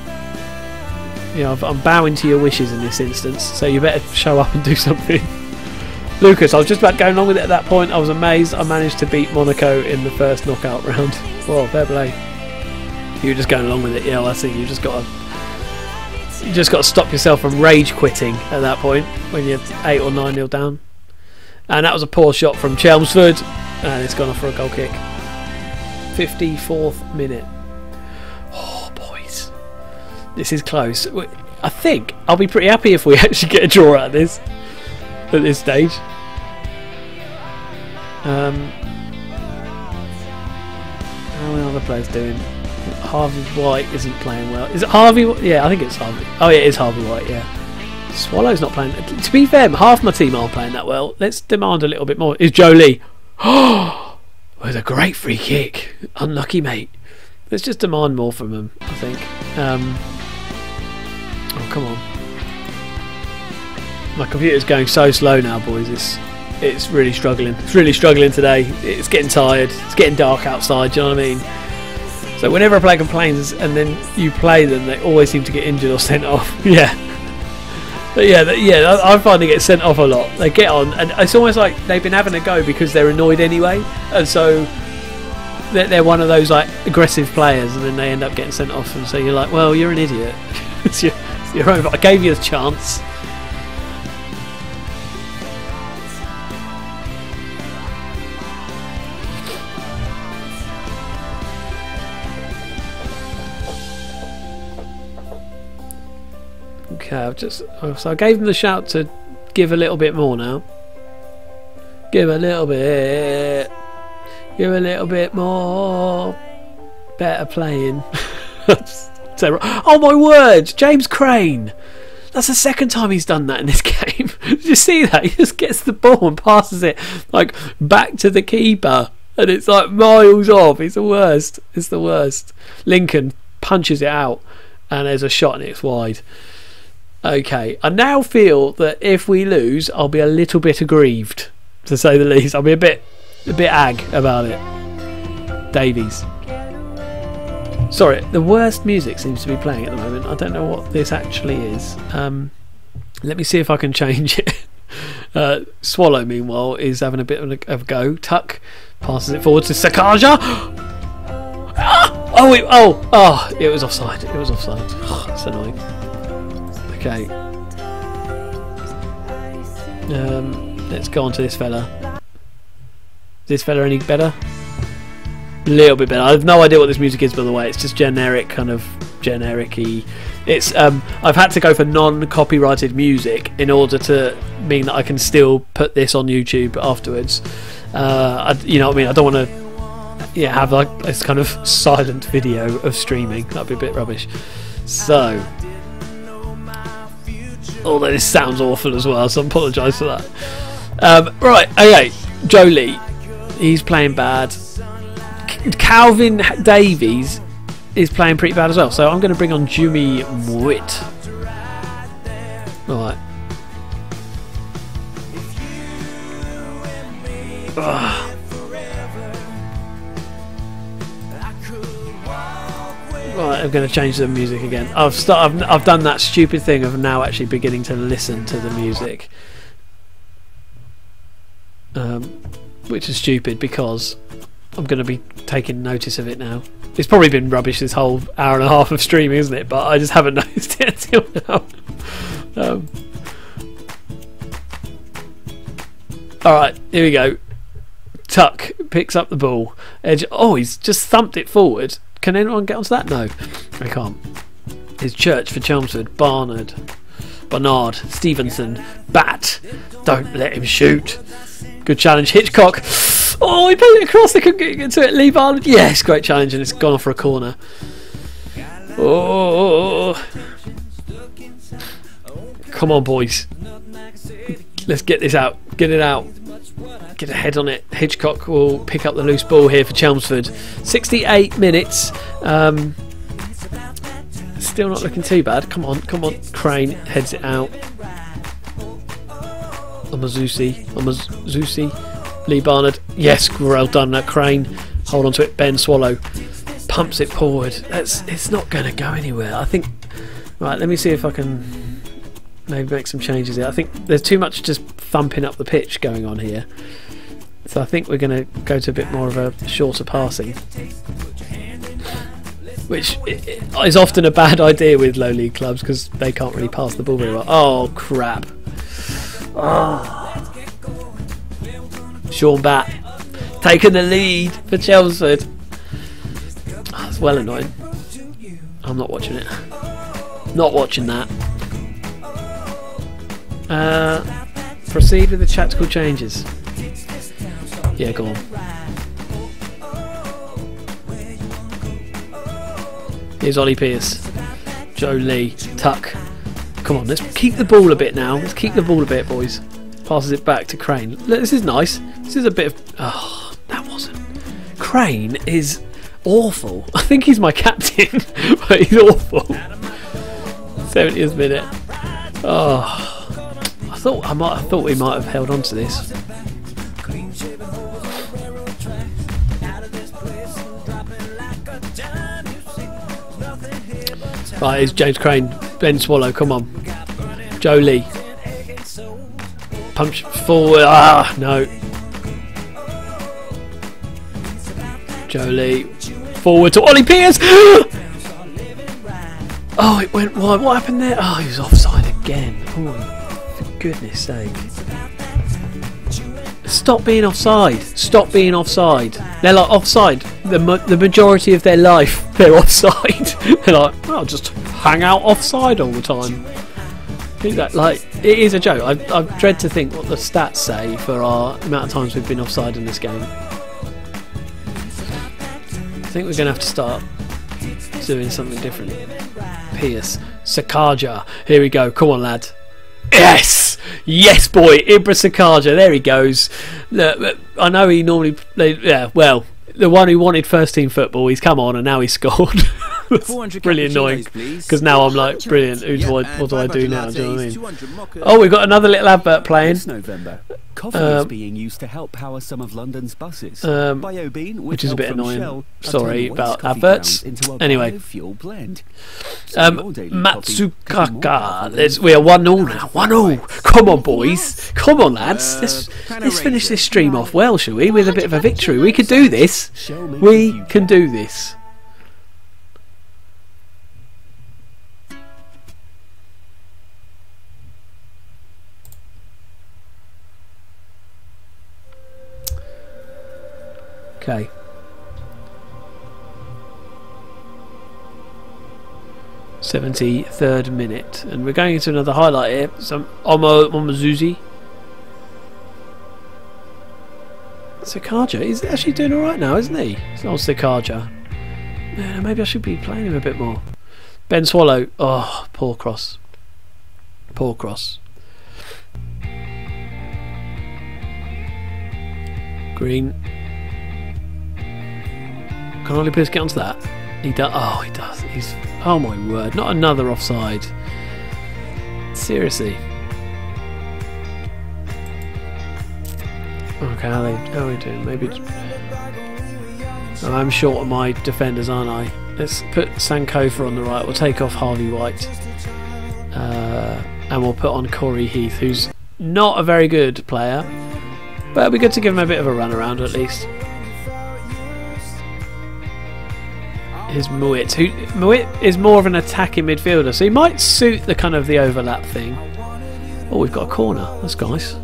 You know, I'm bowing to your wishes in this instance, so you better show up and do something. Lucas, I was just about going along with it at that point. I was amazed I managed to beat Monaco in the first knockout round. Well, fair play. You were just going along with it. Yeah, well, I think you just got to stop yourself from rage quitting at that point when you're 8 or 9-0 down. And that was a poor shot from Chelmsford, and it's gone off for a goal kick. 54th minute. Oh, boys, this is close. I think I'll be pretty happy if we actually get a draw out of this at this stage. How are the players doing? Harvey White isn't playing well. Is it Harvey? Yeah, I think it's Harvey. Oh yeah, it is Harvey White, yeah. Swallow's not playing. To be fair, half my team aren't playing that well. Let's demand a little bit more. Is Joe Lee? Oh, with a great free kick. Unlucky, mate. Let's just demand more from him, I think. Oh, come on. My computer's going so slow now, boys. It's really struggling. It's really struggling today. It's getting tired. It's getting dark outside, do you know what I mean? So whenever a player complains and then you play them, they always seem to get injured or sent off. Yeah. But yeah, I find they get sent off a lot. They get on, and it's almost like they've been having a go because they're annoyed anyway, and so they're one of those like aggressive players, and then they end up getting sent off. And so you're like, well, you're an idiot. It's your own. I gave you a chance. Okay, so I gave him the shout to give a little bit more now. Give a little bit more. Better playing. Oh my word, James Crane. That's the second time he's done that in this game. Did you see that? He just gets the ball and passes it like back to the keeper, and it's like miles off. It's the worst. It's the worst. Lincoln punches it out, and there's a shot and it's wide. Okay, I now feel that if we lose, I'll be a little bit aggrieved, to say the least. I'll be a bit ag about it. Davies. Sorry, the worst music seems to be playing at the moment. I don't know what this actually is. Let me see if I can change it. Swallow, meanwhile, is having a bit of a go. Tuck passes it forward to Sakarja. It was offside. It was offside. That's annoying. Okay. Let's go on to this fella. Is this fella any better? A little bit better. I have no idea what this music is, by the way. It's just generic, kind of generic-y. It's I've had to go for non-copyrighted music in order to mean that I can still put this on YouTube afterwards. You know what I mean? I don't want to have like this kind of silent video of streaming. That'd be a bit rubbish. So, although this sounds awful as well, so I apologise for that. Right, okay, Joe Lee, he's playing bad. Calvin Davies is playing pretty bad as well, so I'm going to bring on Jimmy Witt. Right. Right, I'm going to change the music again. I've done that stupid thing of now actually beginning to listen to the music, which is stupid because I'm going to be taking notice of it now. It's probably been rubbish this whole hour and a half of streaming, isn't it? But I just haven't noticed it until now. Alright, here we go. Tuck picks up the ball. Edge. Oh, he's just thumped it forward. Can anyone get onto that? No, I can't. It's Church for Chelmsford. Bernard, Stevenson, Bat. Don't let him shoot. Good challenge. Hitchcock. Oh, he played it across. They couldn't get to it. Lee Barnard. Yes, great challenge, and it's gone off for a corner. Oh, come on, boys. Let's get this out. Get it out. Get a head on it. Hitchcock will pick up the loose ball here for Chelmsford. 68 minutes. Still not looking too bad. Come on. Crane heads it out. Omazusi. Lee Barnard. Yes, well done, that Crane. Hold on to it. Ben Swallow pumps it forward. It's not going to go anywhere. I think. Right, let me see if I can maybe make some changes here. I think there's too much just thumping up the pitch going on here. So I think we're going to go to a bit more of a shorter passing, which is often a bad idea with low league clubs because they can't really pass the ball very well. Oh, crap. Oh. Sean Bat taking the lead for Chelmsford. Oh, it's well annoying. I'm not watching it. Not watching that. Proceed with the tactical changes. Yeah, go on. Here's Ollie Pearce. Joe Lee. Tuck. Come on, let's keep the ball a bit now. Let's keep the ball a bit, boys. Passes it back to Crane. Look, this is nice. This is a bit of... Oh, that wasn't... Crane is awful. I think he's my captain, but he's awful. 70th minute. Oh... I thought we might have held on to this. Right, it's James Crane, Ben Swallow, come on. Joe Lee. Punch forward. Ah, no. Joe Lee. Forward to Ollie Pearce. Oh, it went wide. What happened there? Oh, he was offside again. Oh. Goodness sake. Stop being offside. Stop being offside. They're like offside. The majority of their life they're offside. They're like, oh, I'll just hang out offside all the time. Like, it is a joke. I dread to think what the stats say for our amount of times we've been offside in this game. I think we're going to have to start doing something different. Pierce. Sakaja. Here we go. Come on, lad. Yes! Yes, boy! Ibra Sakaja, there he goes. Look, I know he normally... Yeah, well, the one who wanted first team football, he's come on and now he's scored. It's really annoying because now I'm like, brilliant, what do I do now? Do you know what I mean? Oh, we've got another little advert playing. Coffee is being used to help power some of London's buses. Which is a bit annoying. Sorry about adverts. Anyway, Matsukaka. We are 1-0 now. 1-0. Come on, boys. Come on, lads. Let's finish this stream off well, shall we? With a bit of a victory. We can do this. We can do this. Okay. 73rd minute, and we're going into another highlight here. Some Omazuzi. Sakaja, he's actually doing alright now, isn't he? It's not Sakaja. Yeah, maybe I should be playing him a bit more. Ben Swallow. Oh, poor cross. Poor cross. Green. Can Ollie Pearce get onto that? He does. Oh, he does. He's. Oh my word! Not another offside. Seriously. Okay, how are we doing? Maybe. I'm short of my defenders, aren't I? Let's put Sankofa on the right. We'll take off Harvey White, and we'll put on Corey Heath, who's not a very good player, but it'll be good to give him a bit of a run around at least. Is Moet, is more of an attacking midfielder, so he might suit the kind of the overlap thing. Oh, we've got a corner. That's nice.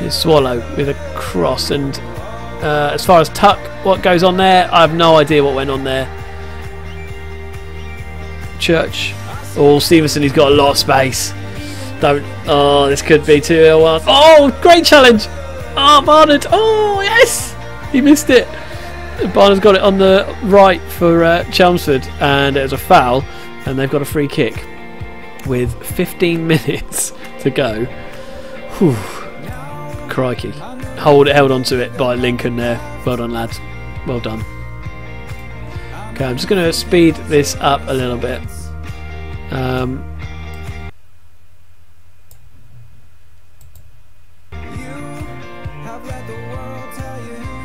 Is Swallow with a cross, and as far as Tuck, what goes on there, I have no idea what went on there. Church. Oh, Stevenson, he's got a lot of space. Don't. Oh, this could be 2-1. Oh, great challenge. Oh, Barnard. Oh, yes. He missed it. Barnard's got it on the right for Chelmsford, and it was a foul, and they've got a free kick with 15 minutes to go. Whew. Crikey. Held on to it by Lincoln there. Well done, lads. Well done. Okay, I'm just going to speed this up a little bit.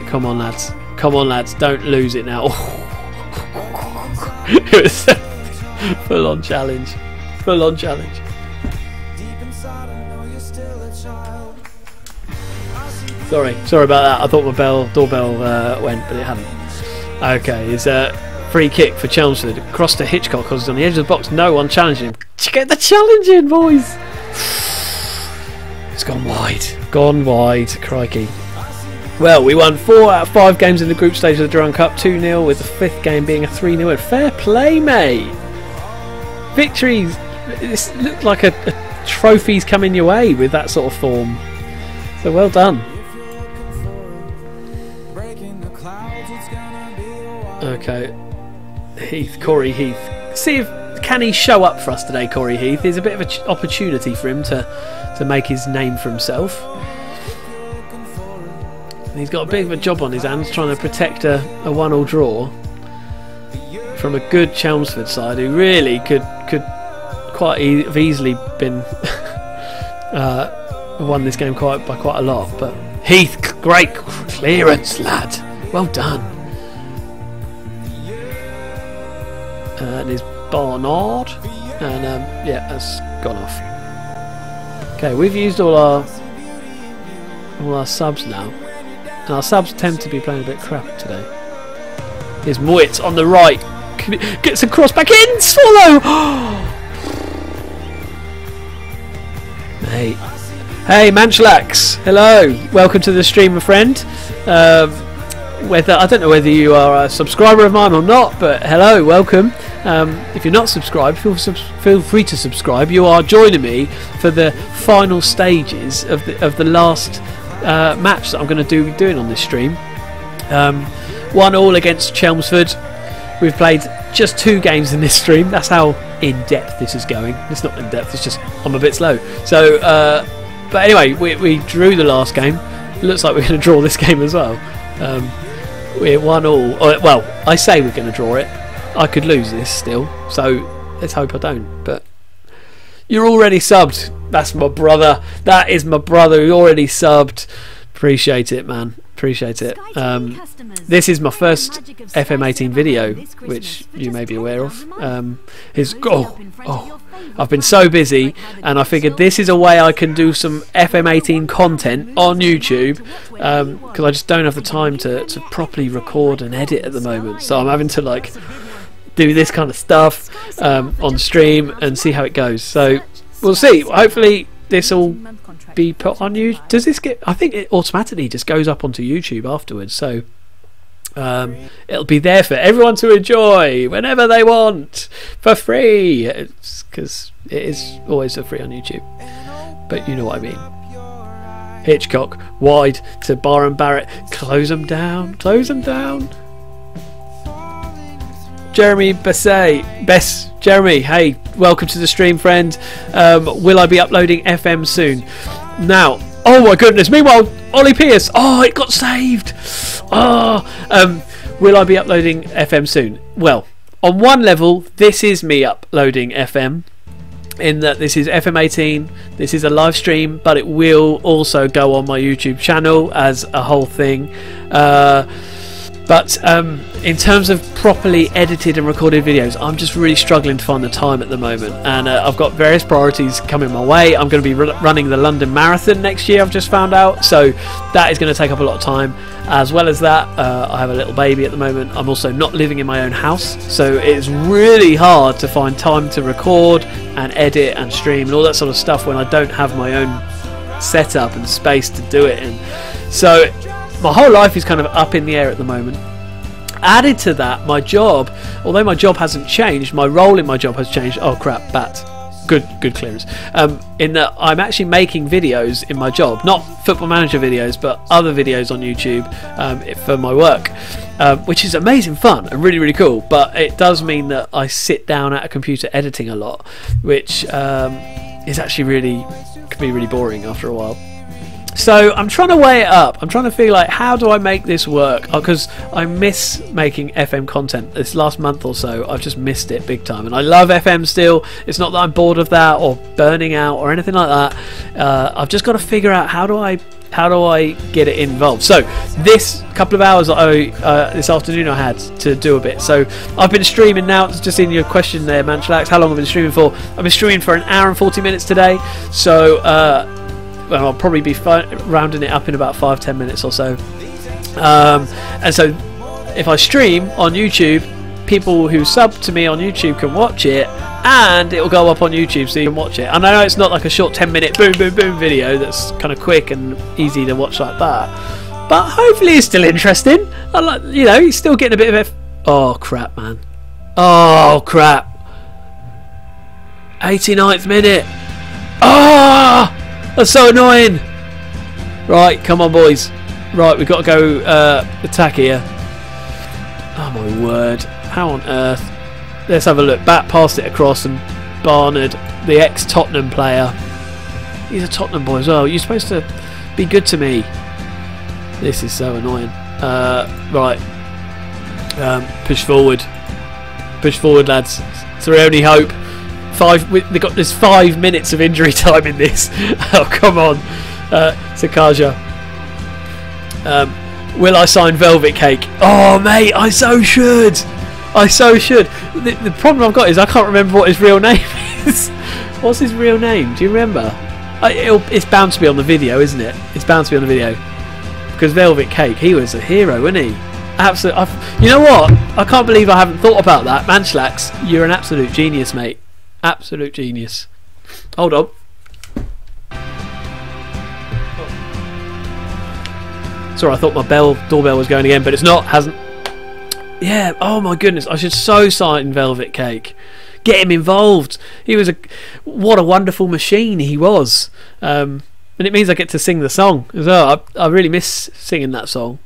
Come on, lads. Come on, lads. Don't lose it now. It was a full-on challenge. Full-on challenge. Sorry about that. I thought my doorbell went, but it hadn't. Okay, it's a free kick for Chelmsford. Across to Hitchcock, because he's on the edge of the box. No one challenging him. Get the challenge in, boys. It's gone wide. Gone wide. Crikey. Well, we won 4 out of 5 games in the group stage of the Durham Cup, 2-0, with the 5th game being a 3-0 win. Fair play, mate. Victories. This looked like a trophy's coming your way with that sort of form. So well done. Okay, Corey Heath. See if can he show up for us today, Corey Heath. There's a bit of an opportunity for him to make his name for himself. And he's got a bit of a job on his hands trying to protect a 1-1 draw from a good Chelmsford side who really could quite have easily been won this game by quite a lot. But Heath, great clearance, lad. Well done. And is Bognor, and yeah, that's gone off. Okay, we've used all our subs now, and our subs tend to be playing a bit crap today. Here's Moitz on the right, gets a cross back in, Swallow. Hey Manchlax, hello, welcome to the stream, my friend. I don't know whether you are a subscriber of mine or not, but hello, welcome. If you're not subscribed, feel free to subscribe. You are joining me for the final stages of the last match that I'm going to be doing on this stream. 1-1 against Chelmsford. We've played just 2 games in this stream. That's how in depth this is going. It's not in depth. It's just I'm a bit slow. So, but anyway, we drew the last game. It looks like we're going to draw this game as well. We're 1-1. Well, I say we're going to draw it. I could lose this still, so let's hope I don't. But you're already subbed. That's my brother. That is my brother who already subbed. Appreciate it, man. Appreciate it. This is my first FM18 video, which you may be aware of. I've been so busy, and I figured this is a way I can do some FM18 content on YouTube, because I just don't have the time to properly record and edit at the moment. So I'm having to do this kind of stuff on stream and see how it goes. So we'll see. Hopefully this will be put on you. Does this get? I think it automatically just goes up onto YouTube afterwards. So it'll be there for everyone to enjoy whenever they want for free. Because it is always for free on YouTube. But you know what I mean. Hitchcock wide to Barr and Barrett. Close them down. Close them down. Jeremy Jeremy, hey, welcome to the stream, friend. Will I be uploading FM soon? Now, oh my goodness, meanwhile, Ollie Pierce, it got saved. Will I be uploading FM soon? Well, on one level, this is me uploading FM, in that this is FM18, this is a live stream, but it will also go on my YouTube channel as a whole thing. But in terms of properly edited and recorded videos, I'm just really struggling to find the time at the moment, and I've got various priorities coming my way. I'm going to be running the London Marathon next year, I've just found out, so that is going to take up a lot of time. As well as that, I have a little baby at the moment. I'm also not living in my own house, so it's really hard to find time to record and edit and stream and all that sort of stuff when I don't have my own setup and space to do it in. So my whole life is kind of up in the air at the moment. Added to that, my job, although my job hasn't changed, my role in my job has changed. Oh crap, bats. Good clearance. In that I'm actually making videos in my job, not Football Manager videos, but other videos on YouTube for my work, which is amazing fun and really cool. But it does mean that I sit down at a computer editing a lot, which is actually can be really boring after a while. So I'm trying to weigh it up. I'm trying to feel like, how do I make this work? Because I miss making FM content. This last month or so, I've just missed it big time. And I love FM still. It's not that I'm bored of that or burning out or anything like that. I've just got to figure out how do I get it involved. So this couple of hours this afternoon I had to do a bit. So I've been streaming now. It's just in your question there, Manchalax, how long I've been streaming for. I've been streaming for an hour and 40 minutes today. So well, I'll probably be rounding it up in about 5-10 minutes or so. And so if I stream on YouTube, people who sub to me on YouTube can watch it, and it'll go up on YouTube so you can watch it. And I know it's not like a short 10-minute boom video that's kind of quick and easy to watch like that, but hopefully it's still interesting. I like, you know, he's still getting a bit of oh crap, man. Oh crap. 89th minute. Oh, that's so annoying. Right, come on boys. Right, we've got to go attack here. Oh my word. How on earth? Let's have a look. Bat passed it across, and Barnard, the ex-Tottenham player. He's a Tottenham boy as well. You're supposed to be good to me. This is so annoying. Right. Push forward. Push forward, lads. It's our only hope. There's 5 minutes of injury time in this. Oh, come on. Sakaja. Will I sign Velvet Cake? Oh, mate, I so should. The problem I've got is I can't remember what his real name is. What's his real name? Do you remember? It's bound to be on the video, isn't it? It's bound to be on the video. Because Velvet Cake, he was a hero, wasn't he? Absolutely. You know what? I can't believe I haven't thought about that. Manchalax, you're an absolute genius, mate. Absolute genius. Hold on. Sorry, I thought my doorbell was going again, but it's not. Hasn't. Yeah. Oh my goodness, I should so sign Velvet Cake. Get him involved. What a wonderful machine he was. And it means I get to sing the song as well. I really miss singing that song.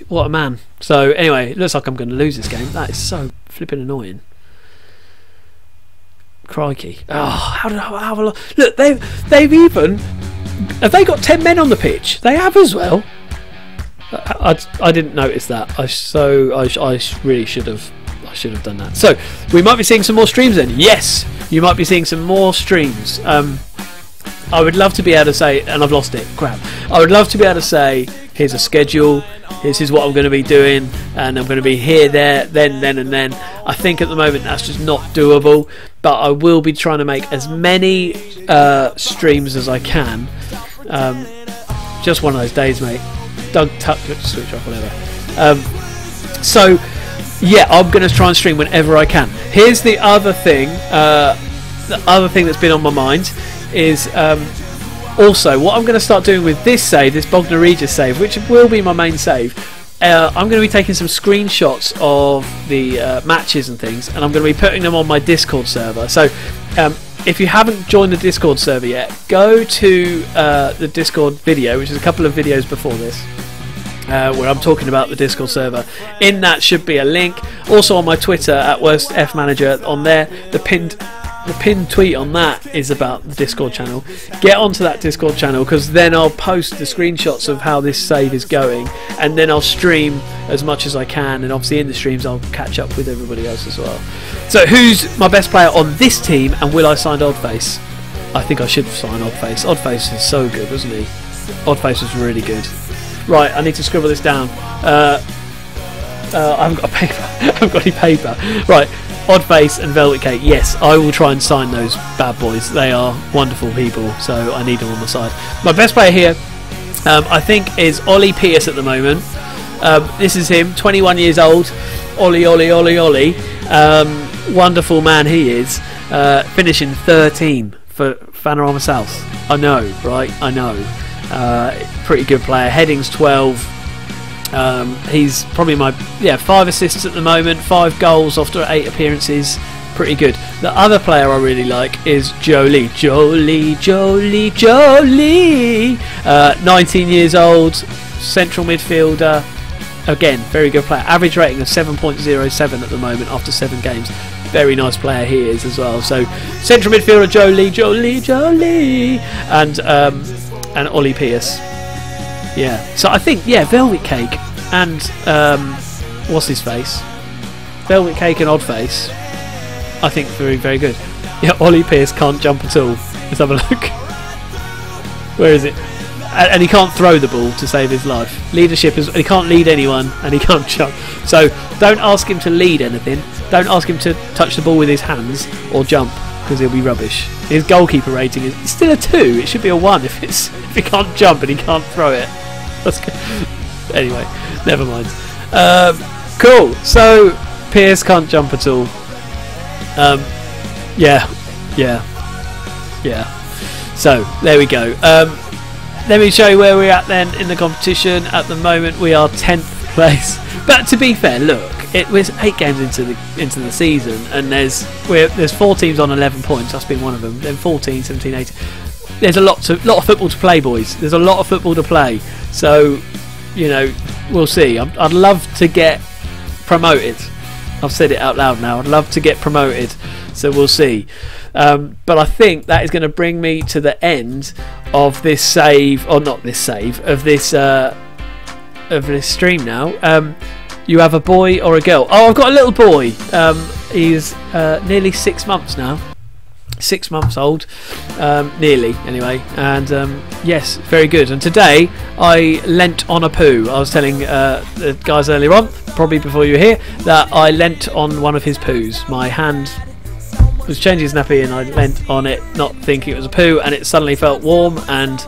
What a man. So anyway, it looks like I'm going to lose this game. That is so flipping annoying. Crikey. Oh, how did I have a look? Look, have they got 10 men on the pitch? They have as well. I didn't notice that. I really should have done that. So we might be seeing some more streams then. Yes, you might be seeing some more streams. I would love to be able to say, and I've lost it. Crap. I would love to be able to say, here's a schedule. This is what I'm going to be doing, and I'm going to be here, there, then, and then. I think at the moment that's just not doable, but I will be trying to make as many streams as I can. Just one of those days, mate. Doug Tuck, switch off, whatever. So, yeah, I'm going to try and stream whenever I can. Here's the other thing. The other thing that's been on my mind is also what I'm going to start doing with this save, this Bognor Regis save, which will be my main save. I'm going to be taking some screenshots of the matches and things, and I'm going to be putting them on my Discord server. So if you haven't joined the Discord server yet, go to the Discord video, which is a couple of videos before this, where I'm talking about the Discord server. In that should be a link. Also on my Twitter at WorstFManager, on there, the pinned tweet on that is about the Discord channel. Get onto that Discord channel, because then I'll post the screenshots of how this save is going, and then I'll stream as much as I can, and obviously in the streams I'll catch up with everybody else as well. So who's my best player on this team, and will I sign Oddface? I think I should sign Oddface. Oddface is so good, wasn't he? Oddface was really good. Right, I need to scribble this down. I haven't got a paper. I haven't got any paper. Right, Oddface and Velvet Cake. Yes, I will try and sign those bad boys. They are wonderful people, so I need them on my side. My best player here, I think, is Ollie Pierce at the moment. This is him, 21 years old. Ollie. Wonderful man he is. Finishing 13th for Panorama South. I know, right? I know. Pretty good player. Heading's 12. He's probably my 5 assists at the moment, 5 goals after 8 appearances. Pretty good. The other player I really like is Jolie. 19 years old, central midfielder. Again, very good player. Average rating of 7.07 at the moment after 7 games. Very nice player he is as well. So central midfielder Jolie, and Ollie Pierce. Yeah. So I think Velvet Cake and what's his face? Velvet Cake and Oddface. I think very, very good. Yeah, Ollie Pierce can't jump at all. Let's have a look. Where is it? And he can't throw the ball to save his life. Leadership is, he can't lead anyone, and he can't jump. So don't ask him to lead anything. Don't ask him to touch the ball with his hands or jump, because he'll be rubbish. His goalkeeper rating is still a 2. It should be a 1 if he can't jump and he can't throw it. That's good. Anyway, never mind. Cool. So Pierce can't jump at all. So there we go. Let me show you where we're at then in the competition. At the moment we are 10th place. But to be fair, look, it was 8 games into the season, and there's 4 teams on 11 points. That's been one of them. Then 14, 17, 18. There's a lot of football to play, boys. There's a lot of football to play. So, we'll see. I'd love to get promoted. I've said it out loud now. I'd love to get promoted. So we'll see. But I think that is going to bring me to the end of this save, or not this save, of this stream now. You have a boy or a girl? Oh, I've got a little boy. He's nearly 6 months now. 6 months old, nearly anyway, and yes, very good. And today I lent on a poo. I was telling the guys earlier on, probably before you were here, that I lent on one of his poos. My hand was changing his nappy and I leant on it, not thinking it was a poo, and it suddenly felt warm and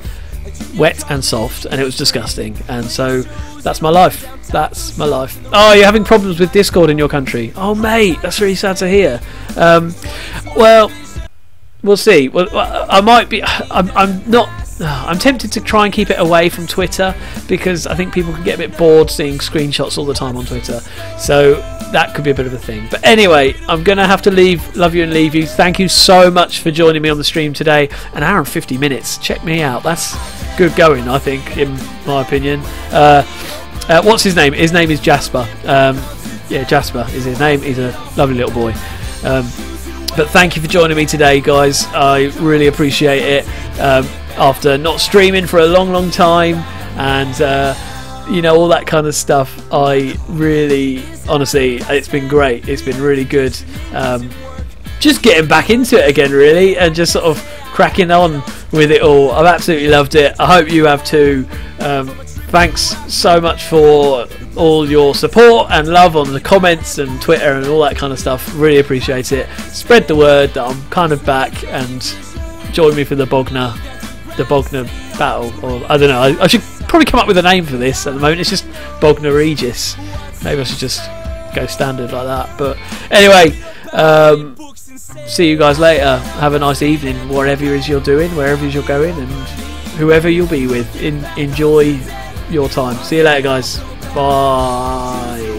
wet and soft, and it was disgusting. And so that's my life. That's my life. Oh, you're having problems with Discord in your country? Oh mate, that's really sad to hear. Well, we'll see. Well, I might be. I'm not. I'm tempted to try and keep it away from Twitter, because I think people can get a bit bored seeing screenshots all the time on Twitter. So that could be a bit of a thing. But anyway, I'm going to have to leave. Love you and leave you. Thank you so much for joining me on the stream today. An hour and 50 minutes. Check me out. That's good going, I think, in my opinion. What's his name? His name is Jasper. Yeah, Jasper is his name. He's a lovely little boy. But thank you for joining me today, guys. I really appreciate it. After not streaming for a long time, and all that kind of stuff, I really, honestly, it's been great. It's been really good. Just getting back into it again, really, and just sort of cracking on with it all. I've absolutely loved it. I hope you have too. Thanks so much for all your support and love on the comments and Twitter and all that kind of stuff. Really appreciate it. Spread the word that I'm kind of back, and join me for the Bognor battle, or I don't know. I should probably come up with a name for this. At the moment it's just Bognor Regis. Maybe I should just go standard like that. But anyway, see you guys later. Have a nice evening, whatever it is you're doing, wherever it is you're going, and whoever you'll be with. Enjoy your time. See you later, guys. Bye.